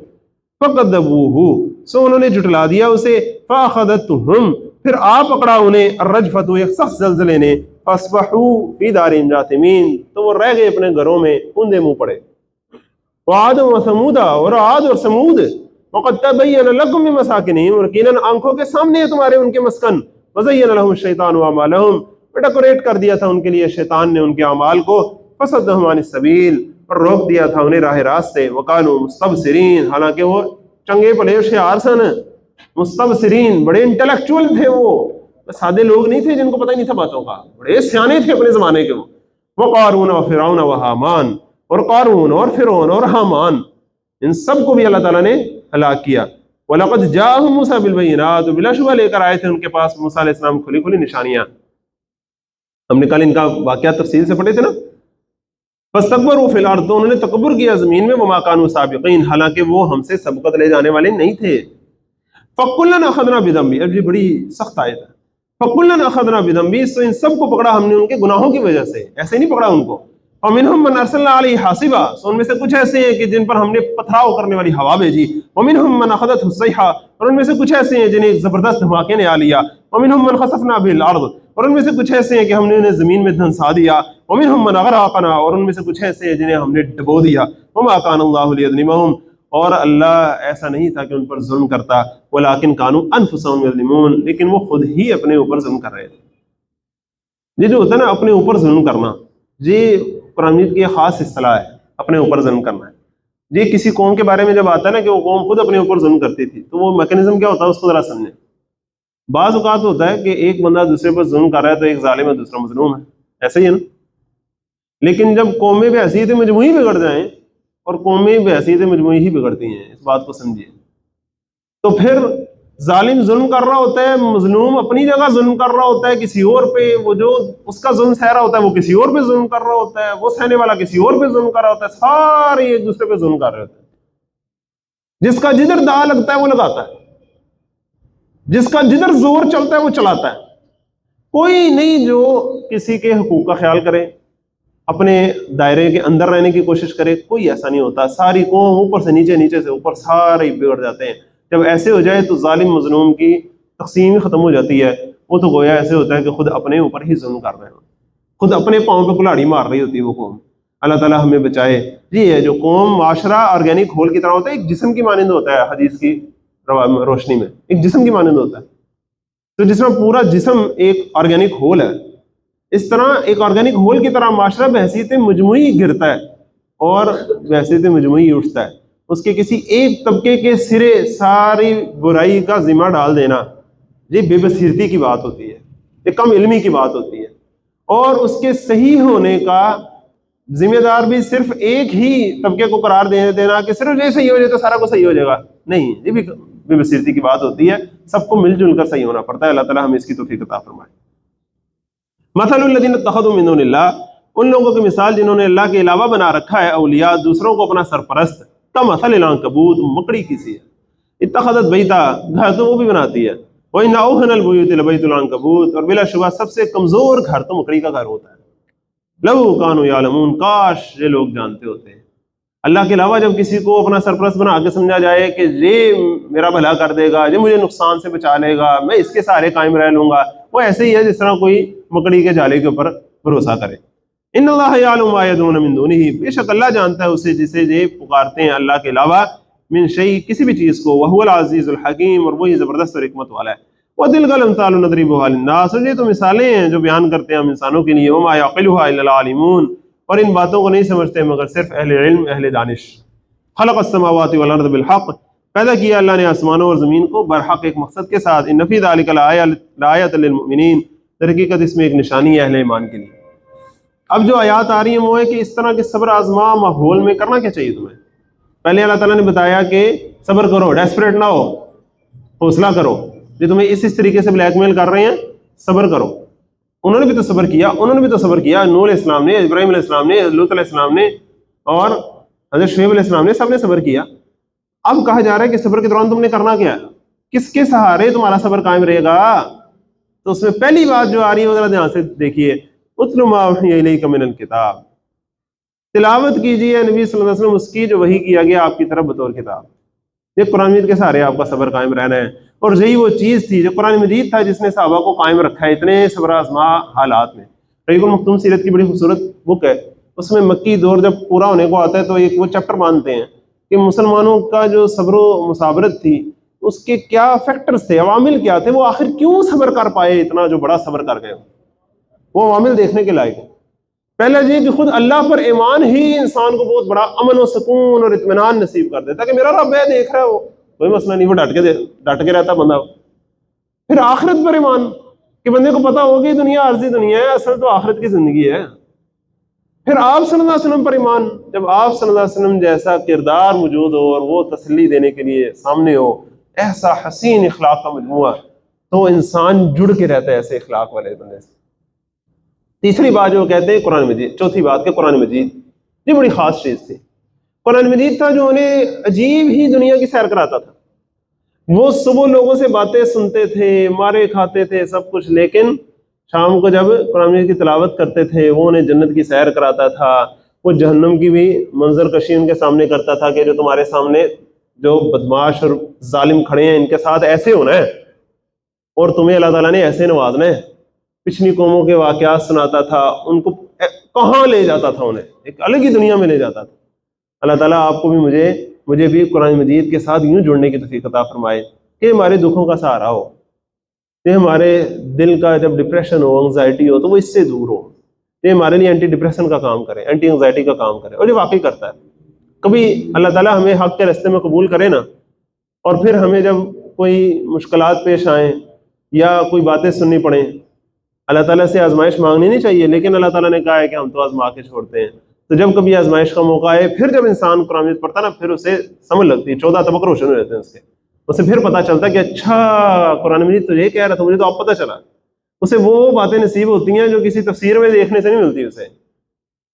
فکذبوہ، سو انہوں نے جھٹلا دیا اسے. فاخذتہم، پھر آ پکڑا انہیں الرجفۃ، ایک سخت زلزلے نے. فاصبحوا فی دارہم جاثمین، تو وہ رہ گئے اپنے گھروں میں اندھے منہ پڑے. وعاد و ثمود، اور عاد اور ثمود. وقد تبین لکم من مساکنہم، اور یقیناً آنکھوں کے سامنے ہے تمہارے ان کے مسکن. وزین لهم الشیطان اعمالهم، ڈیکوریٹ کر دیا تھا ان کے لیے شیطان نے ان کے اعمال کو. فصدهم عن السبیل، اور روک دیا تھا انہیں راہ راست سے. وکانوا مستبصرین، حالانکہ وہ چنگے بھلے ہوشیار سن. مستبصرین، بڑے انٹلیکچوئل تھے وہ، سادے لوگ نہیں تھے جن کو پتہ ہی نہیں تھا باتوں کا، بڑے سیانے تھے اپنے زمانے کے وہ. وقارون وفرعون وحامان، اور قارون اور فرعون اور حامان، ان سب کو بھی اللہ تعالیٰ نے ہلاک کیا. وَلَقَدْ جَاءَهُم مُوسَىٰ بِالْبَيِّنَاتِ، تو بلا شبہ لے کر آئے تھے ان کے پاس موسیٰ علیہ السلام کھلی کھلی نشانیاں. ہم نے کل ان کا واقعہ تفصیل سے پڑھے تھے نا. فَاسْتَكْبَرُوا فِي الْأَرْضِ، تو انہوں نے تکبر کیا زمین میں. وَمَا كَانُوا سَابِقِينَ، حالانکہ وہ ہم سے سبقت لے جانے والے نہیں تھے. فَكُلًّا أَخَذْنَا بِذَنبِهِ، اب یہ بڑی سخت آیت ہے. فَكُلًّا أَخَذْنَا بِذَنبِهِ، تو ان سب کو پکڑا ہم نے ان کے گناہوں کی وجہ سے، ایسے نہیں پکڑا ان کو. وَمِنْهُمْ مَنْ أَرْسَلْنَا عَلَيْهِ حَاصِبًا، تو ان میں سے کچھ ایسے ہیں کہ جن پر ہم نے پتھراؤ کرنے والی ہوا بھیجی. وَمِنْهُمْ مَنْ أَخَذَتْهُ الصَّيْحَةُ، اور ان میں سے کچھ ایسے ہیں جنہیں ایک زبردست دھماکے نے آ لیا. وَمِنْهُمْ مَنْ خَسَفْنَا بِهِ الْأَرْضَ، اور ان میں سے کچھ ایسے ہیں کہ ہم نے انہیں زمین میں دھنسا دیا. وَمِنْهُمْ مَنْ أَغْرَقْنَا، اور ان میں سے کچھ ایسے ہیں جنہیں ہم نے ڈبو دیا. وَمَا كَانَ اللَّهُ لِيَظْلِمَهُمْ، اور اللہ ایسا نہیں تھا کہ ان پر ظلم کرتا. وَلَٰكِنْ كَانُوا أَنفُسَهُمْ يَظْلِمُونَ، لیکن وہ خود ہی اپنے اوپر ظلم کر رہے تھے. یہ جو ہوتا ہے نا اپنے اوپر ظلم کرنا، یہ قرآن مجید کی خاص اصطلاح ہے، اپنے اوپر ظلم کرنا ہے. یہ کسی قوم کے بارے میں جب آتا ہے نا کہ وہ قوم خود اپنے اوپر ظلم کرتی تھی، تو وہ میکینزم کیا ہوتا ہے اس کو ذرا سمجھیں. بعض اوقات ہوتا ہے کہ ایک بندہ دوسرے پر ظلم کر رہا ہے تو ایک ظالم ہے دوسرا مظلوم ہے، ایسا ہی ہے نا. لیکن جب قومیں بحیثیت مجموعی بگڑ جائیں، اور قومیں بحیثیت مجموعی ہی بگڑتی ہیں، اس بات کو سمجھیے، تو پھر ظالم ظلم کر رہا ہوتا ہے، مظلوم اپنی جگہ ظلم کر رہا ہوتا ہے کسی اور پہ، وہ جو اس کا ظلم سہ رہا ہوتا ہے وہ کسی اور پہ ظلم کر رہا ہوتا ہے، وہ سہنے والا کسی اور پہ ظلم کر رہا ہوتا ہے، سارے ایک دوسرے پہ ظلم کر رہے ہوتے ہیں. جس کا جدھر دا لگتا ہے وہ لگاتا ہے، جس کا جدھر زور چلتا ہے وہ چلاتا ہے. کوئی نہیں جو کسی کے حقوق کا خیال کرے، اپنے دائرے کے اندر رہنے کی کوشش کرے، کوئی ایسا نہیں ہوتا. ساری قوم اوپر سے نیچے، نیچے سے اوپر، سارے بگڑ جاتے ہیں. جب ایسے ہو جائے تو ظالم مظلوم کی تقسیم ہی ختم ہو جاتی ہے. وہ تو گویا ایسے ہوتا ہے کہ خود اپنے اوپر ہی ظلم کر رہے ہیں، خود اپنے پاؤں پہ کلاڑی مار رہی ہوتی ہے وہ قوم. اللہ تعالیٰ ہمیں بچائے. یہ ہے جو قوم معاشرہ آرگینک ہول کی طرح ہوتا ہے، ایک جسم کی مانند ہوتا ہے. حدیث کی روشنی میں، ایک جسم کی مانند ہوتا ہے۔ تو جس میں پورا جسم ایک آرگینک ہول ہے، اس طرح ایک آرگینک ہول کی طرح معاشرہ بحیثیت مجموعی گرتا ہے اور بحیثیت مجموعی اٹھتا ہے۔ اس کے کسی ایک طبقے کے سرے ساری برائی کا ذمہ ڈال دینا، یہ بے بصیرتی کی بات ہوتی ہے، یہ کم علمی کی بات ہوتی ہے۔ اور اس کے صحیح ہونے کا ذمہ دار بھی صرف ایک ہی طبقے کو قرار دے دینا کہ صرف یہ صحیح ہو جائے تو سارا کو صحیح ہو جائے گا، نہیں، یہ بھی بے بصیرتی کی بات ہوتی ہے۔ سب کو مل جل کر صحیح ہونا پڑتا ہے۔ اللہ تعالیٰ ہمیں اس کی توفیق عطا فرمائے۔ مثل الذین اتخذوا من دون اللہ، ان لوگوں کی مثال جنہوں نے اللہ کے علاوہ بنا رکھا ہے اولیاء، دوسروں کو اپنا سرپرست، کمثل العنکبوت، مکڑی کی سی ہے، اتخذت بیتا، گھر تو وہ بھی بناتی ہے، وَإِنَّ أَوْهَنَ الْبُيُوتِ لَبَيْتُ الْعَنكَبُوتِ، اور بلا شبہ سب سے کمزور گھر تو مکڑی کا گھر ہوتا ہے۔ لَوْ كَانُوا يَعْلَمُونَ، کاش یہ لوگ جانتے ہوتے ہیں۔ اللہ کے علاوہ جب کسی کو اپنا سرپرست بنا کے سمجھا جائے کہ یہ میرا بھلا کر دے گا، یہ مجھے نقصان سے بچا لے گا، میں اس کے سہارے قائم رہ لوں گا، وہ ایسے ہی ہے جس طرح کوئی مکڑی کے جالے کے اوپر بھروسہ کرے۔ ان اللہ یعلم ما یدعون من دونہ، بے شک اللہ جانتا ہے اسے جسے یہ پکارتے ہیں اللہ کے علاوہ، من شیء، کسی بھی چیز کو، وہو العزیز الحکیم، اور وہی زبردست اور حکمت والا ہے۔ وَتِلْكَ الْأَمْثَالُ نَضْرِبُهَا لِلنَّاسِ، اور یہ تو مثالیں ہیں جو بیان کرتے ہیں ہم انسانوں کے لیے، وَمَا يَعْقِلُهَا إِلَّا الْعَالِمُونَ، اور ان باتوں کو نہیں سمجھتے مگر صرف اہل علم، اہل دانش۔ خلق السماوات والارض بالحق، پیدا کیا اللہ نے آسمانوں اور زمین کو برحق، ایک مقصد کے ساتھ۔ ان فی ذلک لآیۃ للمؤمنین، در حقیقت اس میں ایک نشانی ہے اہل ایمان کے لیے۔ اب جو آیات آ رہی ہیں وہ ہے کہ اس طرح کے صبر آزما ماحول میں کرنا کیا چاہیے تمہیں۔ پہلے اللہ تعالیٰ نے بتایا کہ صبر کرو، ڈیسپریٹ نہ ہو، حوصلہ کرو، جو تمہیں اس طریقے سے بلیک میل کر رہے ہیں صبر کرو۔ انہوں نے بھی تو صبر کیا، نوح علیہ السلام نے، ابراہیم علیہ السلام نے، لوط علیہ السلام نے، اور حضرت شعیب علیہ السلام نے، سب نے صبر کیا۔ اب کہا جا رہا ہے کہ صبر کے دوران تم نے کرنا کیا ہے، کس کے سہارے تمہارا صبر قائم رہے گا۔ تو اس میں پہلی بات جو آ رہی ہے وہ ذرا دھیان سے دیکھیے، اتل ما اوحی الیک من الکتاب، تلاوت کیجیے نبی صلی اللہ علیہ وسلم اس کی جو وحی کیا گیا آپ کی طرف بطور کتاب۔ یہ قرآن مجید کے سہارے آپ کا صبر قائم رہنا ہے، اور یہی وہ چیز تھی جو قرآن مجید تھا جس نے صحابہ کو قائم رکھا ہے اتنے صبر آزما حالات میں۔ رحیق المختوم سیرت کی بڑی خوبصورت بک ہے، اس میں مکی دور جب پورا ہونے کو آتا ہے تو ایک وہ چیپٹر مانتے ہیں کہ مسلمانوں کا جو صبر و مصابرت تھی اس کے کیا فیکٹرز تھے، عوامل کیا تھے، وہ آخر کیوں صبر کر پائے، اتنا جو بڑا صبر کر گئے، وہ عوامل دیکھنے کے لائق ہے۔ پہلا یہ کہ خود اللہ پر ایمان ہی انسان کو بہت بڑا امن و سکون اور اطمینان نصیب کر دیتا کہ میرا رب ہے، دیکھ رہا ہے، وہ کوئی مسئلہ نہیں، وہ ڈٹ کے رہتا بندہ۔ پھر آخرت پر ایمان کہ بندے کو پتا ہوگی دنیا عارضی دنیا ہے، اصل تو آخرت کی زندگی ہے۔ پھر آپ صلی اللہ علیہ وسلم پر ایمان، جب آپ صلی اللہ علیہ وسلم جیسا کردار موجود ہو اور وہ تسلی دینے کے لیے سامنے ہو، ایسا حسین اخلاق کا مجموعہ، تو انسان جڑ کے رہتا ہے ایسے اخلاق والے بندے سے۔ تیسری بات جو کہتے ہیں قرآن مجید، چوتھی بات کہ قرآن مجید یہ بڑی خاص چیز تھی۔ قرآن مجید تھا جو انہیں عجیب ہی دنیا کی سیر کراتا تھا۔ وہ صبح لوگوں سے باتیں سنتے تھے، مارے کھاتے تھے، سب کچھ، لیکن شام کو جب قرآن مجید کی تلاوت کرتے تھے وہ انہیں جنت کی سیر کراتا تھا۔ وہ جہنم کی بھی منظر کشی ان کے سامنے کرتا تھا کہ جو تمہارے سامنے جو بدماش اور ظالم کھڑے ہیں ان کے ساتھ ایسے ہونا ہے، اور تمہیں اللہ تعالیٰ نے ایسے نوازنا ہے۔ پچھلی قوموں کے واقعات سناتا تھا، ان کو کہاں لے جاتا تھا، انہیں ایک الگ ہی دنیا میں لے جاتا تھا۔ اللہ تعالیٰ آپ کو بھی مجھے بھی قرآن مجید کے ساتھ یوں جڑنے کی توفیق عطا فرمائے کہ ہمارے دکھوں کا سہارا ہو، کہ ہمارے دل کا جب ڈپریشن ہو، انگزائٹی ہو، تو وہ اس سے دور ہو، یہ ہمارے لیے اینٹی ڈپریشن کا کام کرے، اینٹی انگزائٹی کا کام کرے، اور یہ واقعی کرتا ہے۔ کبھی اللہ تعالیٰ ہمیں حق کے راستے میں قبول کرے نا، اور پھر ہمیں جب کوئی مشکلات پیش آئیں یا کوئی باتیں سننی پڑیں، اللہ تعالیٰ سے آزمائش مانگنی نہیں چاہیے، لیکن اللہ تعالیٰ نے کہا ہے کہ ہم تو آزما کے چھوڑتے ہیں۔ تو جب کبھی آزمائش کا موقع آئے، پھر جب انسان قرآن مجید پڑھتا نا، پھر اسے سمجھ لگتی ہے، 14 طبق روشن ہو جاتے ہیں اسے پھر پتہ چلتا ہے کہ اچھا قرآن مجید تو یہ کہہ رہا تھا، مجھے تو اب پتہ چلا۔ اسے وہ باتیں نصیب ہوتی ہیں جو کسی تفسیر میں دیکھنے سے نہیں ملتی اسے۔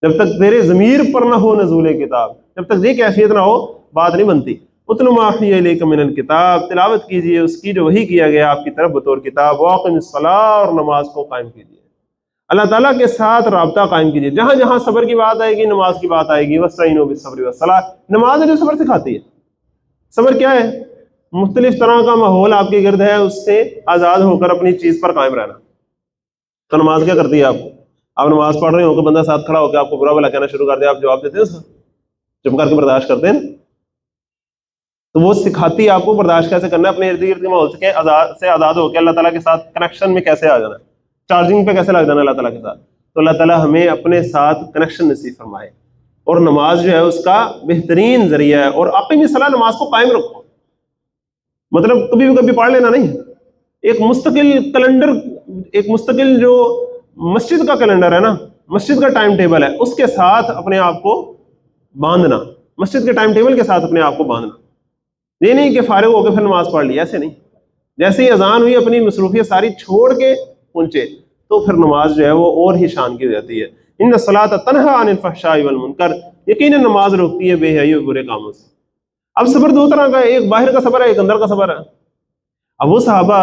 جب تک تیرے ضمیر پر نہ ہو نزول کتاب، جب تک یہ کیفیت نہ ہو، بات نہیں بنتی۔ اتل ما اوحی الیک من الکتاب، تلاوت کیجیے اس کی جو وحی کیا گیا آپ کی طرف بطور کتاب، واقم الصلاۃ، اور نماز کو قائم کیجیے، اللہ تعالیٰ کے ساتھ رابطہ قائم کیجیے۔ جہاں جہاں صبر کی بات آئے گی نماز کی بات آئے گی، واستعینوا بالصبر والصلاۃ، نماز ہے جو صبر سکھاتی ہے۔ صبر کیا ہے؟ مختلف طرح کا ماحول آپ کے گرد ہے، اس سے آزاد ہو کر اپنی چیز پر قائم رہنا۔ تو نماز کیا کرتی ہے؟ آپ نماز پڑھ رہے ہو کہ بندہ ساتھ کھڑا ہو کے آپ کو برا بھلا کہنا شروع کر دے، آپ جواب دیتے ہیں، چپ کر کے برداشت کرتے ہیں۔ تو وہ سکھاتی ہے آپ کو برداشت کیسے کرنا ہے، اپنے ارد گرد کے ماحول سے آزاد ہو کے اللہ تعالیٰ کے ساتھ کنیکشن میں کیسے آ جانا ہے، چارجنگ پہ کیسے لگ جانا اللہ تعالیٰ کے ساتھ۔ تو اللہ تعالیٰ ہمیں اپنے ساتھ کنیکشن نصیب فرمائے، اور نماز جو ہے اس کا بہترین ذریعہ ہے۔ اور اقیم الصلاۃ، نماز کو قائم رکھو، مطلب کبھی بھی کبھی پڑھ لینا نہیں، ایک مستقل کیلنڈر، ایک مستقل جو مسجد کا کیلنڈر ہے نا، مسجد کا ٹائم ٹیبل ہے، اس کے ساتھ اپنے آپ کو باندھنا، مسجد کے ٹائم ٹیبل کے ساتھ اپنے آپ کو باندھنا۔ یہ نہیں کہ فارغ ہو کے پھر نماز پڑھ لی، ایسے نہیں، جیسے ہی اذان ہوئی اپنی مصروفیت ساری چھوڑ کے پہنچے تو پھر نماز جو ہے وہ اور ہی شان کی ہو جاتی ہے۔ ان الصلاۃ تنہی عن الفحشاء والمنکر، یقیناً نماز روکتی ہے بے حیائی اور برے کاموں سے۔ اب صبر دو طرح کا ہے، ایک باہر کا صبر ہے، ایک اندر کا صبر ہے۔ اب وہ صحابہ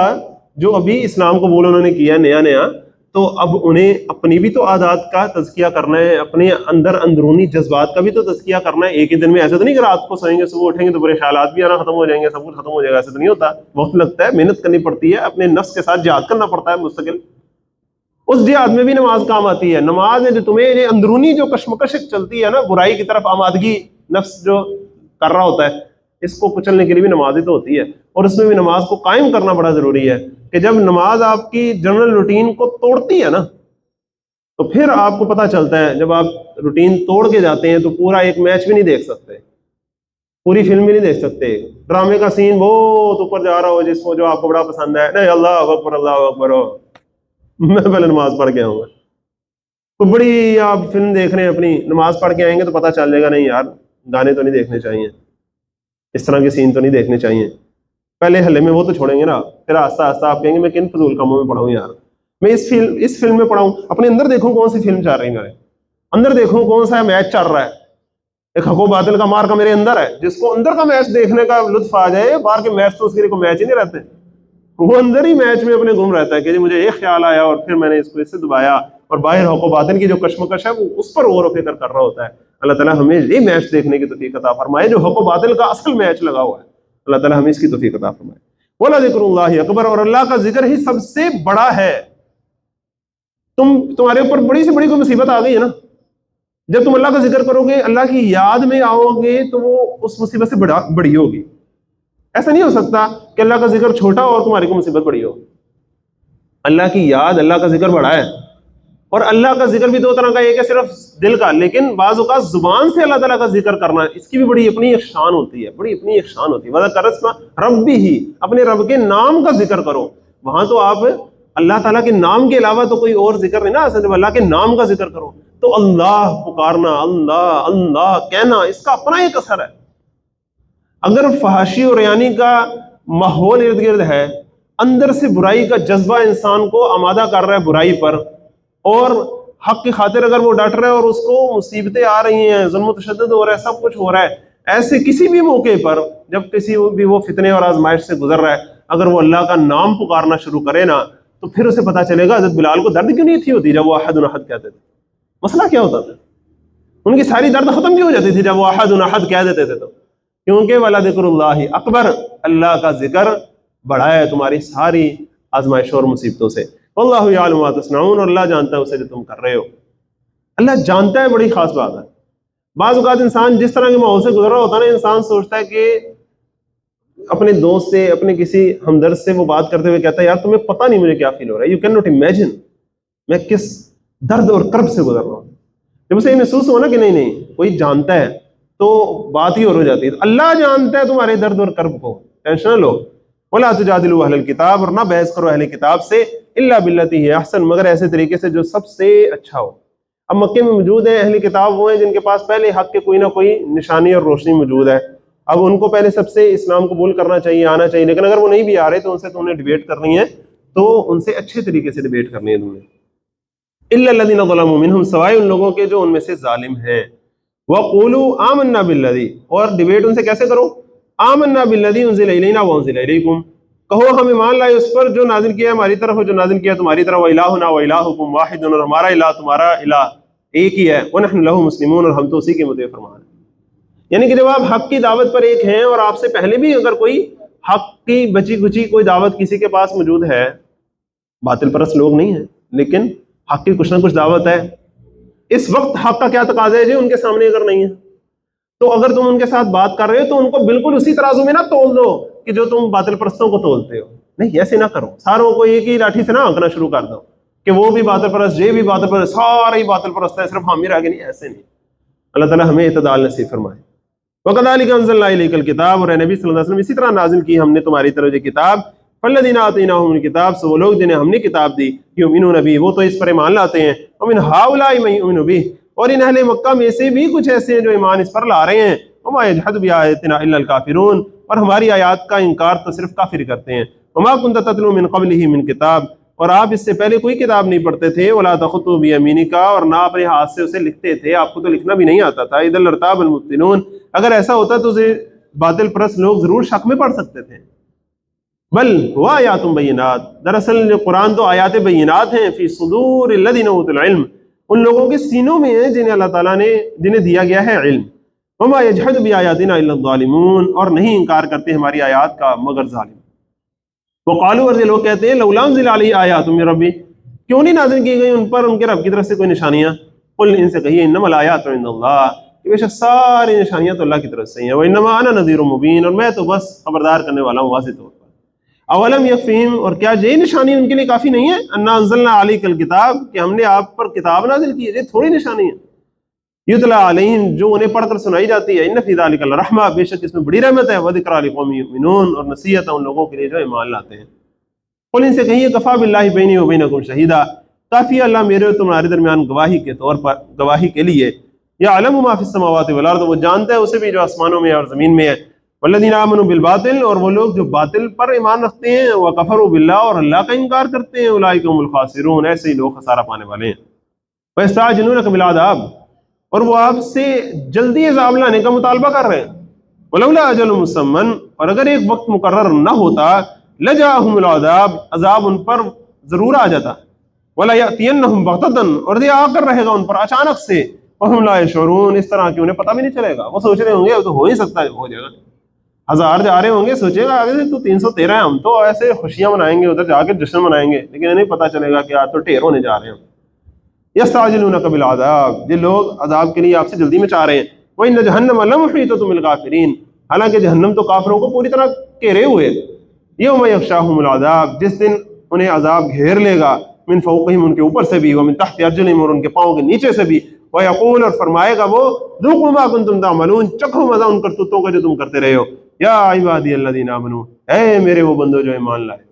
جو ابھی اسلام قبول انہوں نے کیا نیا نیا، تو اب انہیں اپنی بھی تو عادات کا تزکیہ کرنا ہے، اپنے اندر اندرونی جذبات کا بھی تو تزکیہ کرنا ہے۔ ایک ہی دن میں ایسا تو نہیں کہ رات کو سوئیں گے صبح اٹھیں گے تو برے خیالات بھی آنا ختم ہو جائیں گے، سب کچھ ختم ہو جائے گا، ایسا تو نہیں ہوتا، وقت لگتا ہے، محنت کرنی پڑتی ہے، اپنے نفس کے ساتھ جہاد کرنا پڑتا ہے مستقل۔ اس جہاد میں بھی نماز کام آتی ہے۔ نماز ہے جو تمہیں یہ اندرونی جو کشمکش چلتی ہے نا، برائی کی طرف آمادگی نفس جو کر رہا ہوتا ہے، اس کو کچلنے کے لیے بھی نماز ہی تو ہوتی ہے، اور اس میں بھی نماز کو قائم کرنا بڑا ضروری ہے کہ جب نماز آپ کی جنرل روٹین کو توڑتی ہے نا، تو پھر آپ کو پتہ چلتا ہے جب آپ روٹین توڑ کے جاتے ہیں تو پورا ایک میچ بھی نہیں دیکھ سکتے، پوری فلم بھی نہیں دیکھ سکتے، ڈرامے کا سین بہت اوپر جا رہا ہو جس کو جو آپ کو بڑا پسند ہے، نہیں اللہ اکبر اللہ اکبر ہو، میں پہلے نماز پڑھ کے آؤں گا۔ تو بڑی آپ فلم دیکھ رہے ہیں اپنی، نماز پڑھ کے آئیں گے تو پتہ چل جائے گا نہیں یار گانے تو نہیں دیکھنے چاہیے، اس طرح کے سین تو نہیں دیکھنے چاہیے۔ پہلے ہلے میں وہ تو چھوڑیں گے نا، پھر آہستہ آہستہ آپ کہیں گے میں کن فضول کاموں میں پڑھاؤں یار، میں اس فلم میں پڑھاؤں، اپنے اندر دیکھوں کون سی فلم چل رہی ہے، میرے اندر دیکھوں کون سا میچ چل رہا ہے، ایک حق و باطل کا مار کا میرے اندر ہے، جس کو اندر کا میچ دیکھنے کا لطف آ جائے، باہر کے میچ تو اس کے لیے کوئی میچ ہی نہیں رہتے، وہ اندر ہی میچ میں اپنے گم رہتا ہے کہ جی مجھے ایک خیال آیا اور پھر میں نے اس کو اس سے دبایا، اور باہر حق و باطن کی جو کشمکش ہے وہ اس پر غور و فکر کر رہا ہوتا ہے۔ اللہ تعالیٰ ہمیں یہ میچ دیکھنے کی توفیق عطا فرمائے جو حق و باطل کا اصل میچ لگا ہوا ہے، اللہ تعالیٰ ہمیں اس کی توفیق عطا فرمائے۔ وَلَذِكْرُ اللَّهِ اکبر، اور اللہ کا ذکر ہی سب سے بڑا ہے۔ تمہارے اوپر بڑی سے بڑی کوئی مصیبت آ گئی ہے نا، جب تم اللہ کا ذکر کرو گے، اللہ کی یاد میں آؤ گے تو وہ اس مصیبت سے بڑی ہوگی۔ ایسا نہیں ہو سکتا کہ اللہ کا ذکر چھوٹا اور تمہاری کو مصیبت بڑی ہو۔ اللہ کی یاد، اللہ کا ذکر بڑا ہے، اور اللہ کا ذکر بھی دو طرح کا، ایک ہے صرف دل کا، لیکن بعض اوقات زبان سے اللہ تعالیٰ کا ذکر کرنا، اس کی بھی بڑی اپنی ایک شان ہوتی ہے، بڑی اپنی ایک شان ہوتی ہے۔ وَذَكَرَ اسْمَ رَبِّهِ، اپنے رب کے نام کا ذکر کرو۔ وہاں تو آپ اللہ تعالیٰ کے نام کے علاوہ تو کوئی اور ذکر نہیں نا، جب اللہ کے نام کا ذکر کرو تو اللہ پکارنا، اللہ اللہ کہنا، اس کا اپنا ایک اثر ہے۔ اگر فحاشی اور ریانی کا ماحول ارد گرد ہے، اندر سے برائی کا جذبہ انسان کو آمادہ کر رہا ہے برائی پر، اور حق کی خاطر اگر وہ ڈٹ رہا ہے اور اس کو مصیبتیں آ رہی ہیں، ظلم و تشدد ہو رہا ہے، سب کچھ ہو رہا ہے، ایسے کسی بھی موقع پر جب کسی بھی وہ فتنے اور آزمائش سے گزر رہا ہے، اگر وہ اللہ کا نام پکارنا شروع کرے نا، تو پھر اسے پتا چلے گا حضرت بلال کو درد کیوں نہیں تھی ہوتی جب وہ احد احد کہتے تھے، مسئلہ کیا ہوتا تھا، ان کی ساری درد ختم کیوں ہو جاتی تھی جب وہ احد احد کہہ دیتے تھے، تو کیونکہ وَلَذِكْرُ اللَّهِ اکبر، اللہ کا ذکر بڑا ہے تمہاری ساری آزمائشوں اور مصیبتوں سے۔ وَاللَّهُ يَعْلَمُ مَا تَصْنَعُونَ، اور اللہ جانتا ہے اسے جو تم کر رہے ہو، اللہ جانتا ہے، بڑی خاص بات ہے۔ بعض اوقات انسان جس طرح کے ماحول سے گزر رہا ہوتا ہے نا، انسان سوچتا ہے کہ اپنے دوست سے، اپنے کسی ہمدرد سے وہ بات کرتے ہوئے کہتا ہے یار تمہیں پتہ نہیں مجھے کیا فیل ہو رہا ہے، یو کین ناٹ امیجن میں کس درد اور کرب سے گزر رہا ہوں۔ جب اسے یہ محسوس ہو نا کہ نہیں کوئی جانتا ہے، تو بات ہی اور ہو جاتی ہے۔ اللہ جانتا ہے تمہارے درد اور کرب کو، ٹینشن نہ لو۔ وَلَا تُجَادِلُوا أَهْلَ الْكِتَابِ، اور نہ بحث کرو اہل کتاب سے، إِلَّا بِالَّتِي هِيَ أَحْسَنُ، مگر ایسے طریقے سے جو سب سے اچھا ہو۔ اب مکے میں موجود ہیں اہل کتاب، وہ ہیں جن کے پاس پہلے حق کے کوئی نہ کوئی نشانی اور روشنی موجود ہے، اب ان کو پہلے سب سے اسلام قبول کرنا چاہیے، آنا چاہیے، لیکن اگر وہ نہیں بھی آ رہے تو ان سے تم نے ڈیبیٹ کرنی ہے، تو ان سے اچھے طریقے سے ڈیبیٹ کرنی ہے تم نے۔ إِلَّا الَّذِينَ ظَلَمُوا مِنْهُمْ، سوائے ان لوگوں کے جو ان میں سے ظالم ہیں۔ وَقُولُوا آمَنَّا بِالَّذِي، اور ڈیبیٹ ان سے کیسے کرو؟ آمَنَّا بِالَّذِي أُنزِلَ إِلَيْنَا وَأُنزِلَ إِلَيْكُمْ، کہو ہم ایمان لائے اس پر جو نازل کیا ہے ہماری طرف اور جو نازل کیا ہے تمہاری طرف، وَإِلَٰهُنَا وَإِلَٰهُكُمْ وَاحِدٌ، اور ہمارا الہ تمہارا الہ ایک ہی ہے، وَنَحْنُ لَهُ مُسْلِمُونَ، اور ہم تو اسی کے مطیع فرمان ہیں۔ یعنی کہ جب آپ حق کی دعوت پر ایک ہیں، اور آپ سے پہلے بھی اگر کوئی حق کی بچی کچی کوئی دعوت کسی کے پاس موجود ہے، باطل پرست لوگ نہیں ہیں لیکن حق کی کچھ نہ کچھ دعوت ہے، اس وقت حق کا کیا تقاضا ہے جی ان کے سامنے اگر نہیں ہے، تو اگر تم ان کے ساتھ بات کر رہے ہو تو ان کو بالکل اسی ترازو میں نہ تول دو کہ جو تم باطل پرستوں کو تولتے ہو. نہیں، ایسے نہ کرو. ساروں کو ایک ہی لاٹھی سے نہ آنکنا شروع کر دو کہ وہ بھی باطل پرست، یہ بھی باطل پرست، سارے ہی باطل پرست ہے، صرف ہم ہی رہ گئے. نہیں، ایسے نہیں. اللہ تعالیٰ ہمیں اعتدال نصیب فرمائے. وَكَذَلِكَ أَنزَلْنَا إِلَيْكَ الْكِتَابَ، اور اے نبی صلی اللہ علیہ وسلم اسی طرح نازل کی ہم نے تمہاری طرف یہ کتاب. فَالَّذِينَ آتَيْنَاهُمُ الْكِتَابَ، سو وہ لوگ جنہیں ہم نے کتاب دی، یؤمنون بِہ، وہ تو اس پر ایمان لاتے ہیں. وَمِنْ هَؤُلَاءِ مَن يُؤْمِنُ بِہ، اور ان اہل مکہ میں سے بھی کچھ ایسے ہیں جو ایمان اس پر لا رہے ہیں. وَمَا يَجْحَدُ بِآيَاتِنَا إِلَّا الْكَافِرُونَ، اور ہماری آیات کا انکار تو صرف کافر کرتے ہیں. وَمَا كُنْتَ تَتْلُو مِن قَبْلِهِ مِن کتاب، اور آپ اس سے پہلے کوئی کتاب نہیں پڑھتے تھے. وَلَا تَخُطُّوا بِيَمِينِكَ، اور نہ اپنے ہاتھ سے اسے لکھتے تھے، آپ کو تو لکھنا بھی نہیں آتا تھا. اِذًا لَارْتَابَ الْمُبْطِلُونَ، اگر ایسا ہوتا تو باطل پرست لوگ ضرور شک میں پڑ سکتے تھے. بل هو آیات بینات، دراصل جو قرآن تو آیات بینات ہیں. فی صدور الذین اوتوا العلم، ان لوگوں کے سینوں میں ہیں جنہیں اللہ تعالیٰ نے دیا گیا ہے علم. وما یجحد بآیاتنا الا الظالمون، اور نہیں انکار کرتے ہماری آیات کا مگر ظالم. وقالوا، اور یہ لوگ کہتے ہیں لولا انزل علی آیات من ربی، کیوں نہیں نازل کی گئی ان پر ان کے رب کی طرف سے کوئی نشانیاں. قل، ان سے کہیے انما الآیات عند اللہ، کہ بے شک ساری نشانیاں تو اللہ کی طرف سے ہیں. وانما انا نذیر مبین، اور میں تو بس خبردار کرنے والا ہوں واضح طور پر. اولم یکفیہم، اور کیا یہ نشانی ان کے لیے کافی نہیں ہے؟ انا انزلنا علیک الکتاب، کہ ہم نے آپ پر کتاب نازل کی ہے. یہ تھوڑی نشانی ہے. یتلا علیہم، جو انہیں پڑھ کر سنائی جاتی ہے. ان فی ذلک لرحمہ، بے شک اس میں بڑی رحمت ہے. وذکریٰ لقوم یؤمنون، اور نصیحت ہے ان لوگوں کے لیے جو ایمان لاتے ہیں. قل، ان سے کہیے کفیٰ باللہ بینی و بینکم شہیدا، کافی اللہ میرے اور تمہارے درمیان گواہی کے طور پر، گواہی کے لیے. یعلم ما فی السماوات والارض، وہ جانتا ہے اسے بھی جو آسمانوں میں اور زمین میں ہے. والذین آمنوا بالباطل، اور وہ لوگ جو باطل پر ایمان رکھتے ہیں. وکفروا باللہ، اور اللہ کا انکار کرتے ہیں. اولئک هم الخاسرون، ایسے ہی لوگ خسارہ پانے والے ہیں. ویستعجلونک بالعذاب، اور وہ آپ سے جلدی عذاب لانے کا مطالبہ کر رہے ہیں. ولولا اجل مسمى، اور اگر ایک وقت مقرر نہ ہوتا، لجاءهم العذاب، عذاب ان پر ضرور آ جاتا. ولا یأتینہم بغتۃ، اور یہ آ کر رہے گا ان پر اچانک سے. وہم لا یشعرون، اس طرح کہ انہیں پتہ بھی نہیں چلے گا. وہ سوچ رہے ہوں گے اب تو ہو ہی سکتا ہے، ہو جائے گا. 1000 جا رہے ہوں گے، سوچے گا آگے سے تو 313 ہے، ہم تو ایسے خوشیاں منائیں گے، ادھر جا کے جشن منائیں گے. لیکن انہیں پتہ چلے گا کہ آج تو ڈھیر ہونے جا رہے ہیں. یستعجلونک بالعذاب، یہ لوگ عذاب کے لیے آپ سے جلدی میں چاہ رہے ہیں. وان جہنم لمحیطۃ بالکافرین، حالانکہ جہنم تو کافروں کو پوری طرح گھیرے ہوئے. یوم یغشاہم العذاب، جس دن انہیں عذاب گھیر لے گا. من فوقہم، ان کے اوپر سے بھی. ومن تحت ارجلہم، اور ان کے پاؤں کے نیچے سے بھی. ویقول، اور فرمائے گا وہ، ذوقوا ما کنتم تعملون، چکھو مزہ ان کرتوتوں کا جو تم کرتے رہے ہو. یا عبادی الذین آمنوا، اے میرے وہ بندو جو ایمان لائے.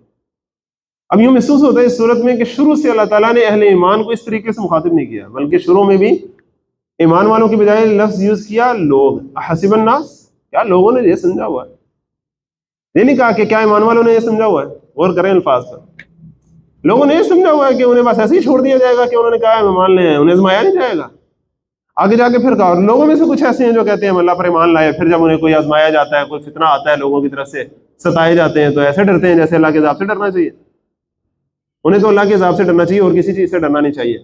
اب یوں محسوس ہوتا ہے اس صورت میں کہ شروع سے اللہ تعالیٰ نے اہل ایمان کو اس طریقے سے مخاطب نہیں کیا، بلکہ شروع میں بھی ایمان والوں کی بجائے لفظ یوز کیا لوگ. حسب الناس، کیا لوگوں نے یہ سمجھا ہوا ہے؟ یہ نہیں کہا کہ کیا ایمان والوں نے یہ سمجھا ہوا ہے. غور کریں الفاظ پر. لوگوں نے یہ سمجھا ہوا ہے کہ انہیں بس ایسے ہی چھوڑ دیا جائے گا کہ انہوں نے کہا ہم ایمان لے ہیں، انہیں آزمایا نہیں جائے گا. آگے جا کے پھر کہا. اور لوگوں میں سے کچھ ایسے ہیں جو کہتے ہیں ہم اللہ پر ایمان لائے، پھر جب انہیں کوئی آزمایا جاتا ہے، کوئی فتنہ آتا ہے لوگوں کی طرف سے، ستائے جاتے ہیں، تو ایسے ڈرتے ہیں جیسے اللہ کے عذاب سے ڈرنا چاہیے. انہیں تو اللہ کے عذاب سے ڈرنا چاہیے اور کسی چیز سے ڈرنا نہیں چاہیے.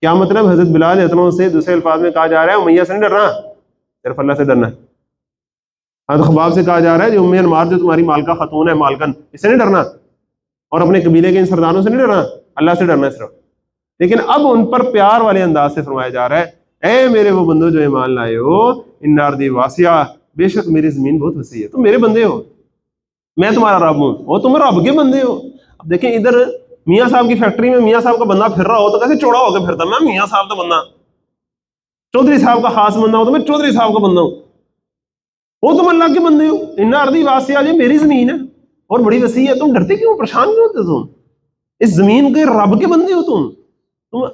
کیا مطلب؟ حضرت بلال اتنوں سے دوسرے الفاظ میں کہا جا رہا ہے امیہ سے نہیں ڈرنا، صرف اللہ سے ڈرنا ہے. حضرت خباب سے کہا جا رہا ہے جو ام انمار جو تمہاری مالکہ خاتون ہے، مالکن، اس سے نہیں ڈرنا. اور اپنے قبیلے کے ان سرداروں سے نہیں ڈرنا، اللہ سے ڈرنا ہے صرف. لیکن اب ان پر پیار والے انداز سے فرمایا جا رہا ہے، اے میرے وہ بندو جو ایمان لائے ہو، ان ارضی واسعہ، بے شک میری زمین بہت وسیع ہے، تم میرے بندے ہو، میں تمہارا رب ہوں، وہ تم رب کے بندے ہو. اب دیکھیں ادھر میاں صاحب کی فیکٹری میں میاں صاحب کا بندہ پھر رہا ہو تو کیسے چوڑا ہو کے پھرتا، میں میاں صاحب کا بندہ. چودھری صاحب کا خاص بندہ ہو تو میں چودھری صاحب کا بندہ ہوں. وہ تم اللہ کے بندے ہو. ان ارضی واسعہ، یہ میری زمین ہے اور بڑی وسیع ہے، تم ڈرتے کیوں، پریشان کیوں ہوتے؟ تم اس زمین کے رب کے بندے ہو. تم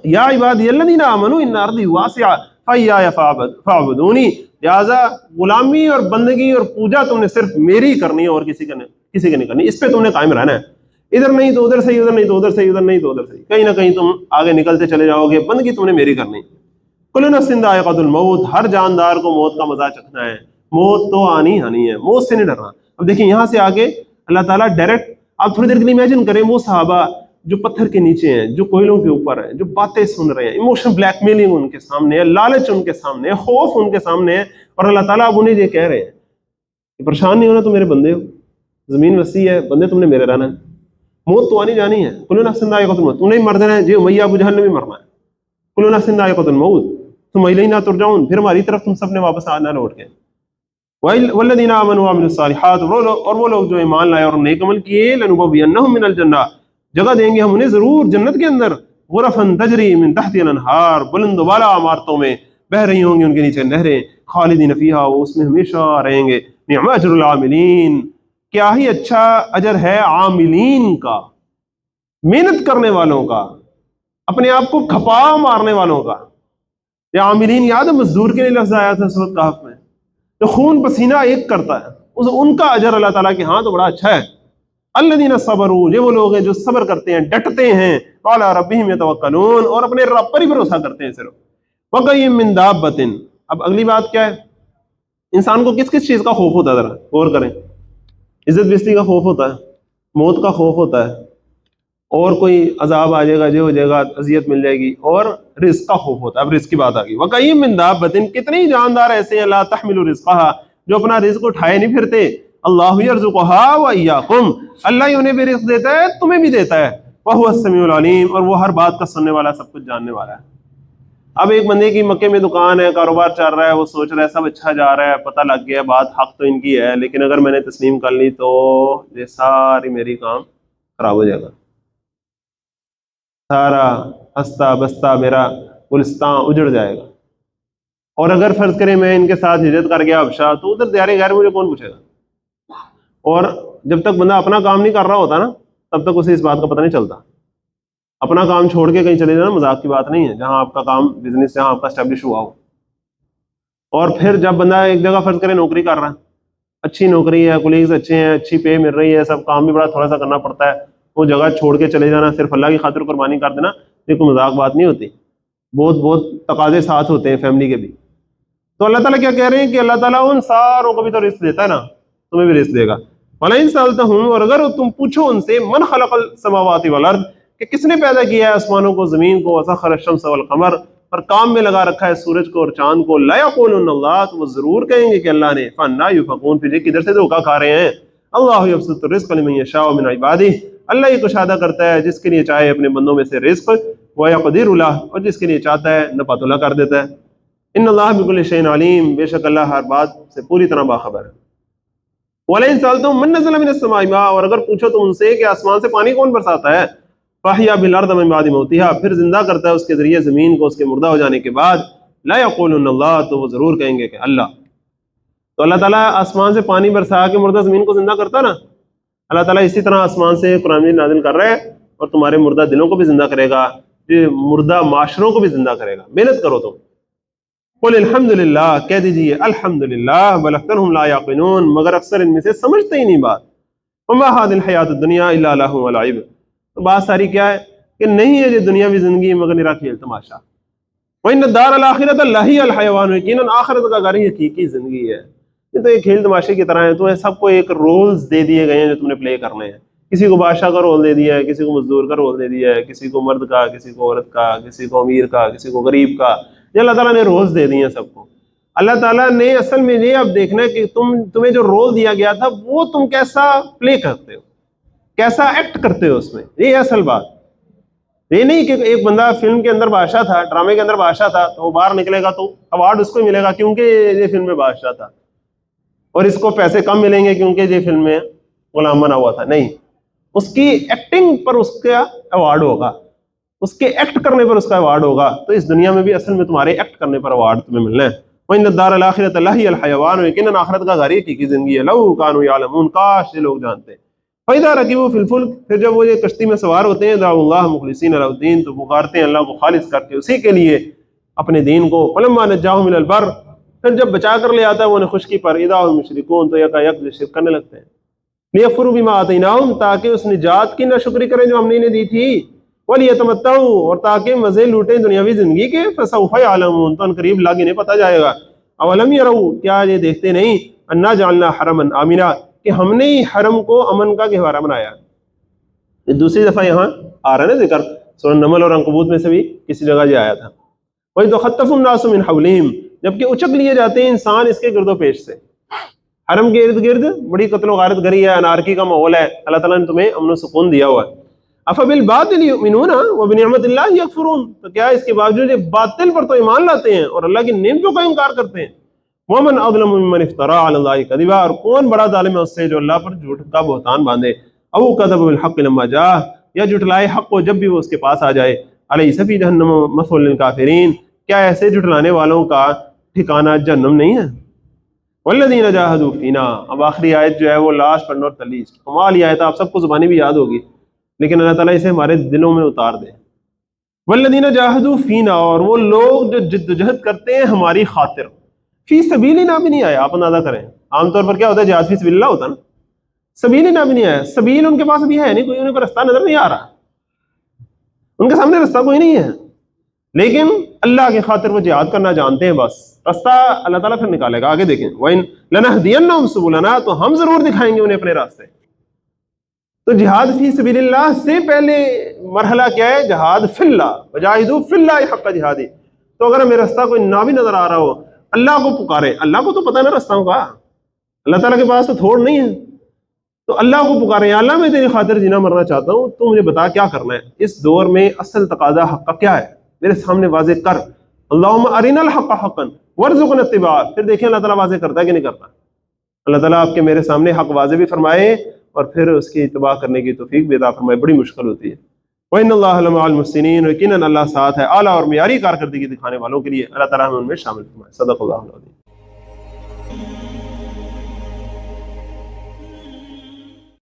یا عبادی الذین آمنوا ان ارضی واسعہ فایای فاعبدونی، لہٰذا غلامی اور بندگی اور پوجا تم نے صرف میری کرنی ہے اور کسی کے نہیں کرنی. اس پہ تم نے قائم رہنا ہے. ادھر نہیں تو ادھر صحیح، ادھر نہیں تو ادھر صحیح، ادھر نہیں تو ادھر صحیح، کہیں نہ کہیں تم آگے نکلتے چلے جاؤ گے. بندگی تم نے میری کرنی. کل نفس ذائقۃ الموت، ہر جاندار کو موت کا مزہ چکھنا ہے. موت تو آنی ہے، موت سے نہیں ڈرنا. اب دیکھیں یہاں سے آگے اللہ تعالیٰ ڈائریکٹ، آپ تھوڑی دیر کے لیے امیجن کریں وہ صحابہ جو پتھر کے نیچے ہیں، جو کوئلوں کے اوپر ہیں، جو باتیں سن رہے ہیں، ایموشنل بلیک میلنگ ان کے سامنے ہے، لالچ ان کے سامنے ہے، خوف ان کے سامنے ہے، اور اللہ تعالیٰ اب انہیں یہ کہہ رہے ہیں کہ پریشان نہیں ہونا، تم میرے بندے ہو، زمین وسیع ہے، بندے تم نے میرے رہنا ہے. موت تو آنی جانی ہے. کل نفس ذائقۃ الموت، تم نہیں مر دینا ہے. جی امیہ ابو جہل نے بھی مرنا ہے. کل نفس ذائقۃ الموت ثم الینا ترجعون، پھر ہماری طرف تم سب نے واپس آنا لوٹ کے. والذین آمنوا وعملوا الصالحات، اور وہ لوگ جو ایمان لائے اور نیک عمل کیے، لنبوئنہم من الجنہ، جگہ دیں گے ہم انہیں ضرور جنت کے اندر، غرفاً تجری من تحت الانہار، بلند و بالا عمارتوں میں بہہ رہی ہوں گی ان کے نیچے نہریں، خالدین فیہا، وہ اس میں ہمیشہ رہیں گے، نعم اجر العاملین، کیا ہی اچھا اجر ہے عاملین کا، محنت کرنے والوں کا، اپنے آپ کو کھپا مارنے والوں کا۔ یہ عاملین یاد ہے مزدور کے لیے لفظ آیا تھا سورۃ کہف میں، جو خون پسینہ ایک کرتا ہے، ان کا اجر اللہ تعالیٰ کے ہاں تو بڑا اچھا ہے۔ الذین صبروا، یہ وہ لوگ ہیں جو صبر کرتے ہیں، ڈٹتے ہیں، وعلی ربہم یتوکلون، اور اپنے رب پر ہی بھروسہ کرتے ہیں صرف۔ وکأین من دابۃ، اب اگلی بات کیا ہے؟ انسان کو کس کس چیز کا خوف ہوتا ہے؟ ذرا غور کریں۔ عزت بستی کا خوف ہوتا ہے، موت کا خوف ہوتا ہے، اور کوئی عذاب آ جائے گا، جو ہو جائے گا، اذیت مل جائے گی، اور رزق کا خوف ہوتا ہے۔ اب رزق کی بات آ گئی۔ وَكَأَيٍّ مِّن دَابَّةٍ، کتنے ہی جاندار ایسے ہیں، لا تحمل رزقها، جو اپنا رزق اٹھائے نہیں پھرتے، اللہ یرزقها وإياکم، اللہ ہی انہیں بھی رزق دیتا ہے، تمہیں بھی دیتا ہے، وَهُوَ السَّمِيعُ الْعَلِيمُ، اور وہ ہر بات کا سننے والا، سب کچھ جاننے والا ہے۔ اب ایک بندے کی مکے میں دکان ہے، کاروبار چل رہا ہے، وہ سوچ رہا ہے سب اچھا جا رہا ہے، پتہ لگ گیا بات حق تو ان کی ہے، لیکن اگر میں نے تسلیم کر لی تو یہ ساری میری کام خراب ہو جائے گا، سارا ہستا بستا میرا گلستان اجڑ جائے گا۔ اور اگر فرض کریں میں ان کے ساتھ ہجرت کر گیا ابشا، تو ادھر دیار غیر مجھے کون پوچھے گا؟ اور جب تک بندہ اپنا کام نہیں کر رہا ہوتا نا، تب تک اسے اس بات کا پتہ نہیں چلتا۔ اپنا کام چھوڑ کے کہیں چلے جانا مذاق کی بات نہیں ہے، جہاں آپ کا کام بزنس جہاں آپ کا اسٹیبلش ہوا ہو۔ اور پھر جب بندہ ایک جگہ فرض کرے نوکری کر رہا ہے، اچھی نوکری ہے، کولیگز اچھے ہیں، اچھی پے مل رہی ہے، سب کام بھی بڑا تھوڑا سا کرنا پڑتا ہے، وہ جگہ چھوڑ کے چلے جانا، صرف اللہ کی خاطر قربانی کر دینا، یہ کوئی مذاق بات نہیں ہوتی، بہت بہت تقاضے ساتھ ہوتے ہیں فیملی کے بھی۔ تو اللہ تعالیٰ کیا کہہ رہے ہیں کہ اللہ تعالیٰ ان ساروں کو بھی تو رزق دیتا ہے نا، تمہیں بھی رزق دے گا۔ وَلَئِن سَأَلْتَهُمْ، اور اگر تم پوچھو ان سے، من خلق السماوات والارض، کہ کس نے پیدا کیا ہے آسمانوں کو، زمین کو، وسخر الشمس والقمر، اور کام میں لگا رکھا ہے سورج کو اور چاند کو، لا یقولون اللہ، تو وہ ضرور کہیں گے کہ اللہ نے، فَأَنَّىٰ يُؤْفَكُونَ، پھر یہ کدھر سے دھوکہ کھا رہے ہیں۔ اللہ یبسط الرزق لمن یشاء من عبادہ، اللہ ہی کشادہ کرتا ہے جس کے لیے چاہے اپنے بندوں میں سے رزق، وَيَقْدِرُ لَهُ، اور جس کے لیے چاہتا ہے نپاتلا کر دیتا ہے۔ ان اللہ بكل شيء علیم، بے شک اللہ ہر بات سے پوری طرح باخبر ہے۔ وَلَئِن سَأَلْتَهُم مَّن نَّزَّلَ مِنَ السَّمَاءِ مَاءً، اور اگر پوچھو تم ان سے کہ آسمان سے پانی کون برساتا ہے، فَأَحْيَا بِالْأَرْضَ مِن بَعْدِ مَوْتِهَا، پھر زندہ کرتا ہے اس کے ذریعے زمین کو اس کے مردہ ہو جانے کے بعد، لا يقولون اللہ، تو وہ ضرور کہیں گے کہ اللہ۔ تو اللہ تعالیٰ آسمان سے پانی برسا کے مردہ زمین کو زندہ کرتا نا، اللہ تعالیٰ اسی طرح آسمان سے قرآن مجید نازل کر رہا ہے، اور تمہارے مردہ دلوں کو بھی زندہ کرے گا، مردہ معاشروں کو بھی زندہ کرے گا، محنت کرو تم۔ قل الحمدللہ، کہہ دیجئے الحمدللہ، بل اکثرهم لا یعقلون، مگر اکثر ان میں سے سمجھتے ہی نہیں بات۔ وما هذه الحیات الدنیا الا لہو ولعب، تو بات ساری کیا ہے کہ نہیں ہے یہ دنیاوی زندگی مگر نرا کھیل تماشا۔ وان الدار الاخرۃ لہی الحیوان، یقیناً آخرت کا گھر ہی حقیقی زندگی ہے۔ یہ تو ایک کھیل تماشے کی طرح ہے، تو سب کو ایک رولز دے دیے گئے ہیں جو تم نے پلے کرنے ہیں۔ کسی کو بادشاہ کا رول دے دیا ہے، کسی کو مزدور کا رول دے دیا ہے، کسی کو مرد کا، کسی کو عورت کا، کسی کو امیر کا، کسی کو غریب کا، یہ اللہ تعالیٰ نے رولز دے دیے ہیں سب کو۔ اللہ تعالیٰ نے اصل میں یہ اب دیکھنا ہے کہ تمہیں جو رول دیا گیا تھا وہ تم کیسا پلے کرتے ہو، کیسا ایکٹ کرتے ہو اس میں، یہ اصل بات۔ یہ نہیں کہ ایک بندہ فلم کے اندر بادشاہ تھا، ڈرامے کے اندر بادشاہ تھا، تو وہ باہر نکلے گا تو ایوارڈ اس کو ہی ملے گا کیونکہ یہ فلم میں بادشاہ تھا، اور اس کو پیسے کم ملیں گے کیونکہ یہ فلم میں غلام بنا ہوا تھا۔ نہیں، اس کی ایکٹنگ پر اس کا ایوارڈ ہوگا، اس کے ایکٹ کرنے پر اس کا ایوارڈ ہوگا۔ تو اس دنیا میں بھی اصل میں تمہارے ایکٹ کرنے پر ایوارڈ تمہیں ملنا ہے۔ وَإِنَّ الدَّارَ الْآخِرَةَ لَهِيَ الْحَيَوَانُ، یقیناً آخرت کا گھر ہی کی زندگی ہے۔ لَوْ كَانُوا يَعْلَمُونَ، کاش یہ لوگ جانتے۔ فَإِذَا رَكِبُوا فِي الْفُلْكِ، پھر جب وہ یہ کشتی میں سوار ہوتے ہیں، دعوا اللہ مخلصین لہ الدین، تو پکارتے ہیں اللہ کو خالص کر کے اسی کے لیے اپنے دین کو۔ فَلَمَّا نَجَّاهُمْ إِلَى الْبَرِّ، پھر جب بچا کر لے آتا ہے وہ انہیں خشکی پر، اذا هم مشركون، تو یکا یک شرک کرنے لگتے ہیں۔ لیکفروا بما آتیناہم، تاکہ اس نجات کی ناشکری کریں جو ہم نے انہیں دی تھی، ولیتمتعوا، اور تاکہ مزے لوٹیں دنیاوی زندگی کے، فسوف یعلمون، تو ان قریب لاگ انہیں پتہ جائے گا۔ اولم یروا، کیا یہ دیکھتے نہیں، انا جعلنا حرما آمنا، کہ ہم نے ہی حرم کو امن کا گہوارہ بنایا۔ یہ دوسری دفعہ یہاں آ رہا ہے نا ذکر، سورہ نمل اور عنکبوت میں سے بھی کسی جگہ یہ آیا تھا۔ وَإِذْ تَخَطَّفُ النَّاسُ مِنْ حَوْلِهِمْ، جبکہ اچک لیے جاتے ہیں انسان اس کے گرد و پیش سے۔ حرم کے ارد گرد بڑی قتل و غارت گری ہے، انارکی کا ماحول ہے، اللہ تعالیٰ نے تمہیں امن و سکون دیا ہوا ہے۔ افبالباطل یؤمنون وبنعمت اللہ یکفرون، تو کیا اس کے باوجود یہ باطل پر تو ایمان لاتے ہیں اور اللہ کی نعمتوں کا انکار کرتے ہیں۔ ومن اظلم ممن افترى علی اللہ کذبا، اور کون بڑا ظالم ہے اس سے جو اللہ پر جھوٹ کا بہتان باندھے، او کذب بالحق لما جاء، یا جھٹلائے حق کو جب بھی وہ اس کے پاس آ جائے، الیس فی جہنم مثوی للکافرین، کیا ایسے جھٹلانے والوں کا ٹھکانہ جہنم نہیں ہے؟ والذین جاہدوا فینا، اب آخری آیت جو ہے وہ last but not the least، کمال یہ آیت آپ سب کو زبانی بھی یاد ہوگی لیکن اللہ تعالیٰ اسے ہمارے دلوں میں اتار دے۔ والذین جاہدوا فینا، اور وہ لوگ جو جد و جہد کرتے ہیں ہماری خاطر، فی سبیلنا بھی نہیں آیا، آپ اندازہ کریں عام طور پر کیا ہوتا ہے جہاد فی سبیل اللہ ہوتا ہے نا، سبیلنا بھی نہیں آیا، سبیل ان کے پاس ابھی ہے نہیں کوئی، انہیں کو رستہ نظر نہیں آ رہا، ان کے سامنے رستہ کوئی نہیں ہے، لیکن اللہ کی خاطر وہ جہاد کرنا جانتے ہیں، بس رستہ اللہ تعالیٰ پھر نکالے گا۔ آگے دیکھیں وَإِن لَنَهْدِيَنَّهُمْ سُبُلَنَا، تو ہم ضرور دکھائیں گے انہیں اپنے راستے۔ تو جہاد فی سبیل اللہ سے پہلے مرحلہ کیا ہے؟ جہاد فی اللہ، وجاہدوا فی اللہ حق جہادی۔ تو اگر ہمیں رستہ کوئی نہ بھی نظر آ رہا ہو، اللہ کو پکارے، اللہ کو تو پتہ ہے نا رستہ کا، اللہ تعالیٰ کے پاس تو تھوڑ نہیں ہے، تو اللہ کو پکارے، یا اللہ میں تیری خاطر جینا مرنا چاہتا ہوں، تو مجھے بتا کیا کرنا ہے۔ اس دور میں اصل تقاضا حق کا کیا ہے، میرے سامنے واضح کر، اللہم ارنا الحق حقا وارزقنا اتباعہ۔ پھر دیکھیں اللہ تعالیٰ واضح کرتا ہے کہ نہیں کرتا۔ اللہ تعالیٰ آپ کے میرے سامنے حق واضح بھی فرمائے اور پھر اس کی اتباع کرنے کی توفیق بھی عطا فرمائے، بڑی مشکل ہوتی ہے۔ وَإِنَّ اللَّهَ لَمَعَ الْمُحْسِنِينَ، یقیناً اللہ ساتھ ہے اعلیٰ اور معیاری کارکردگی دکھانے والوں کے لیے، اللہ تعالیٰ ہمیں ان میں شامل فرمائے۔ صدق اللہ العظیم۔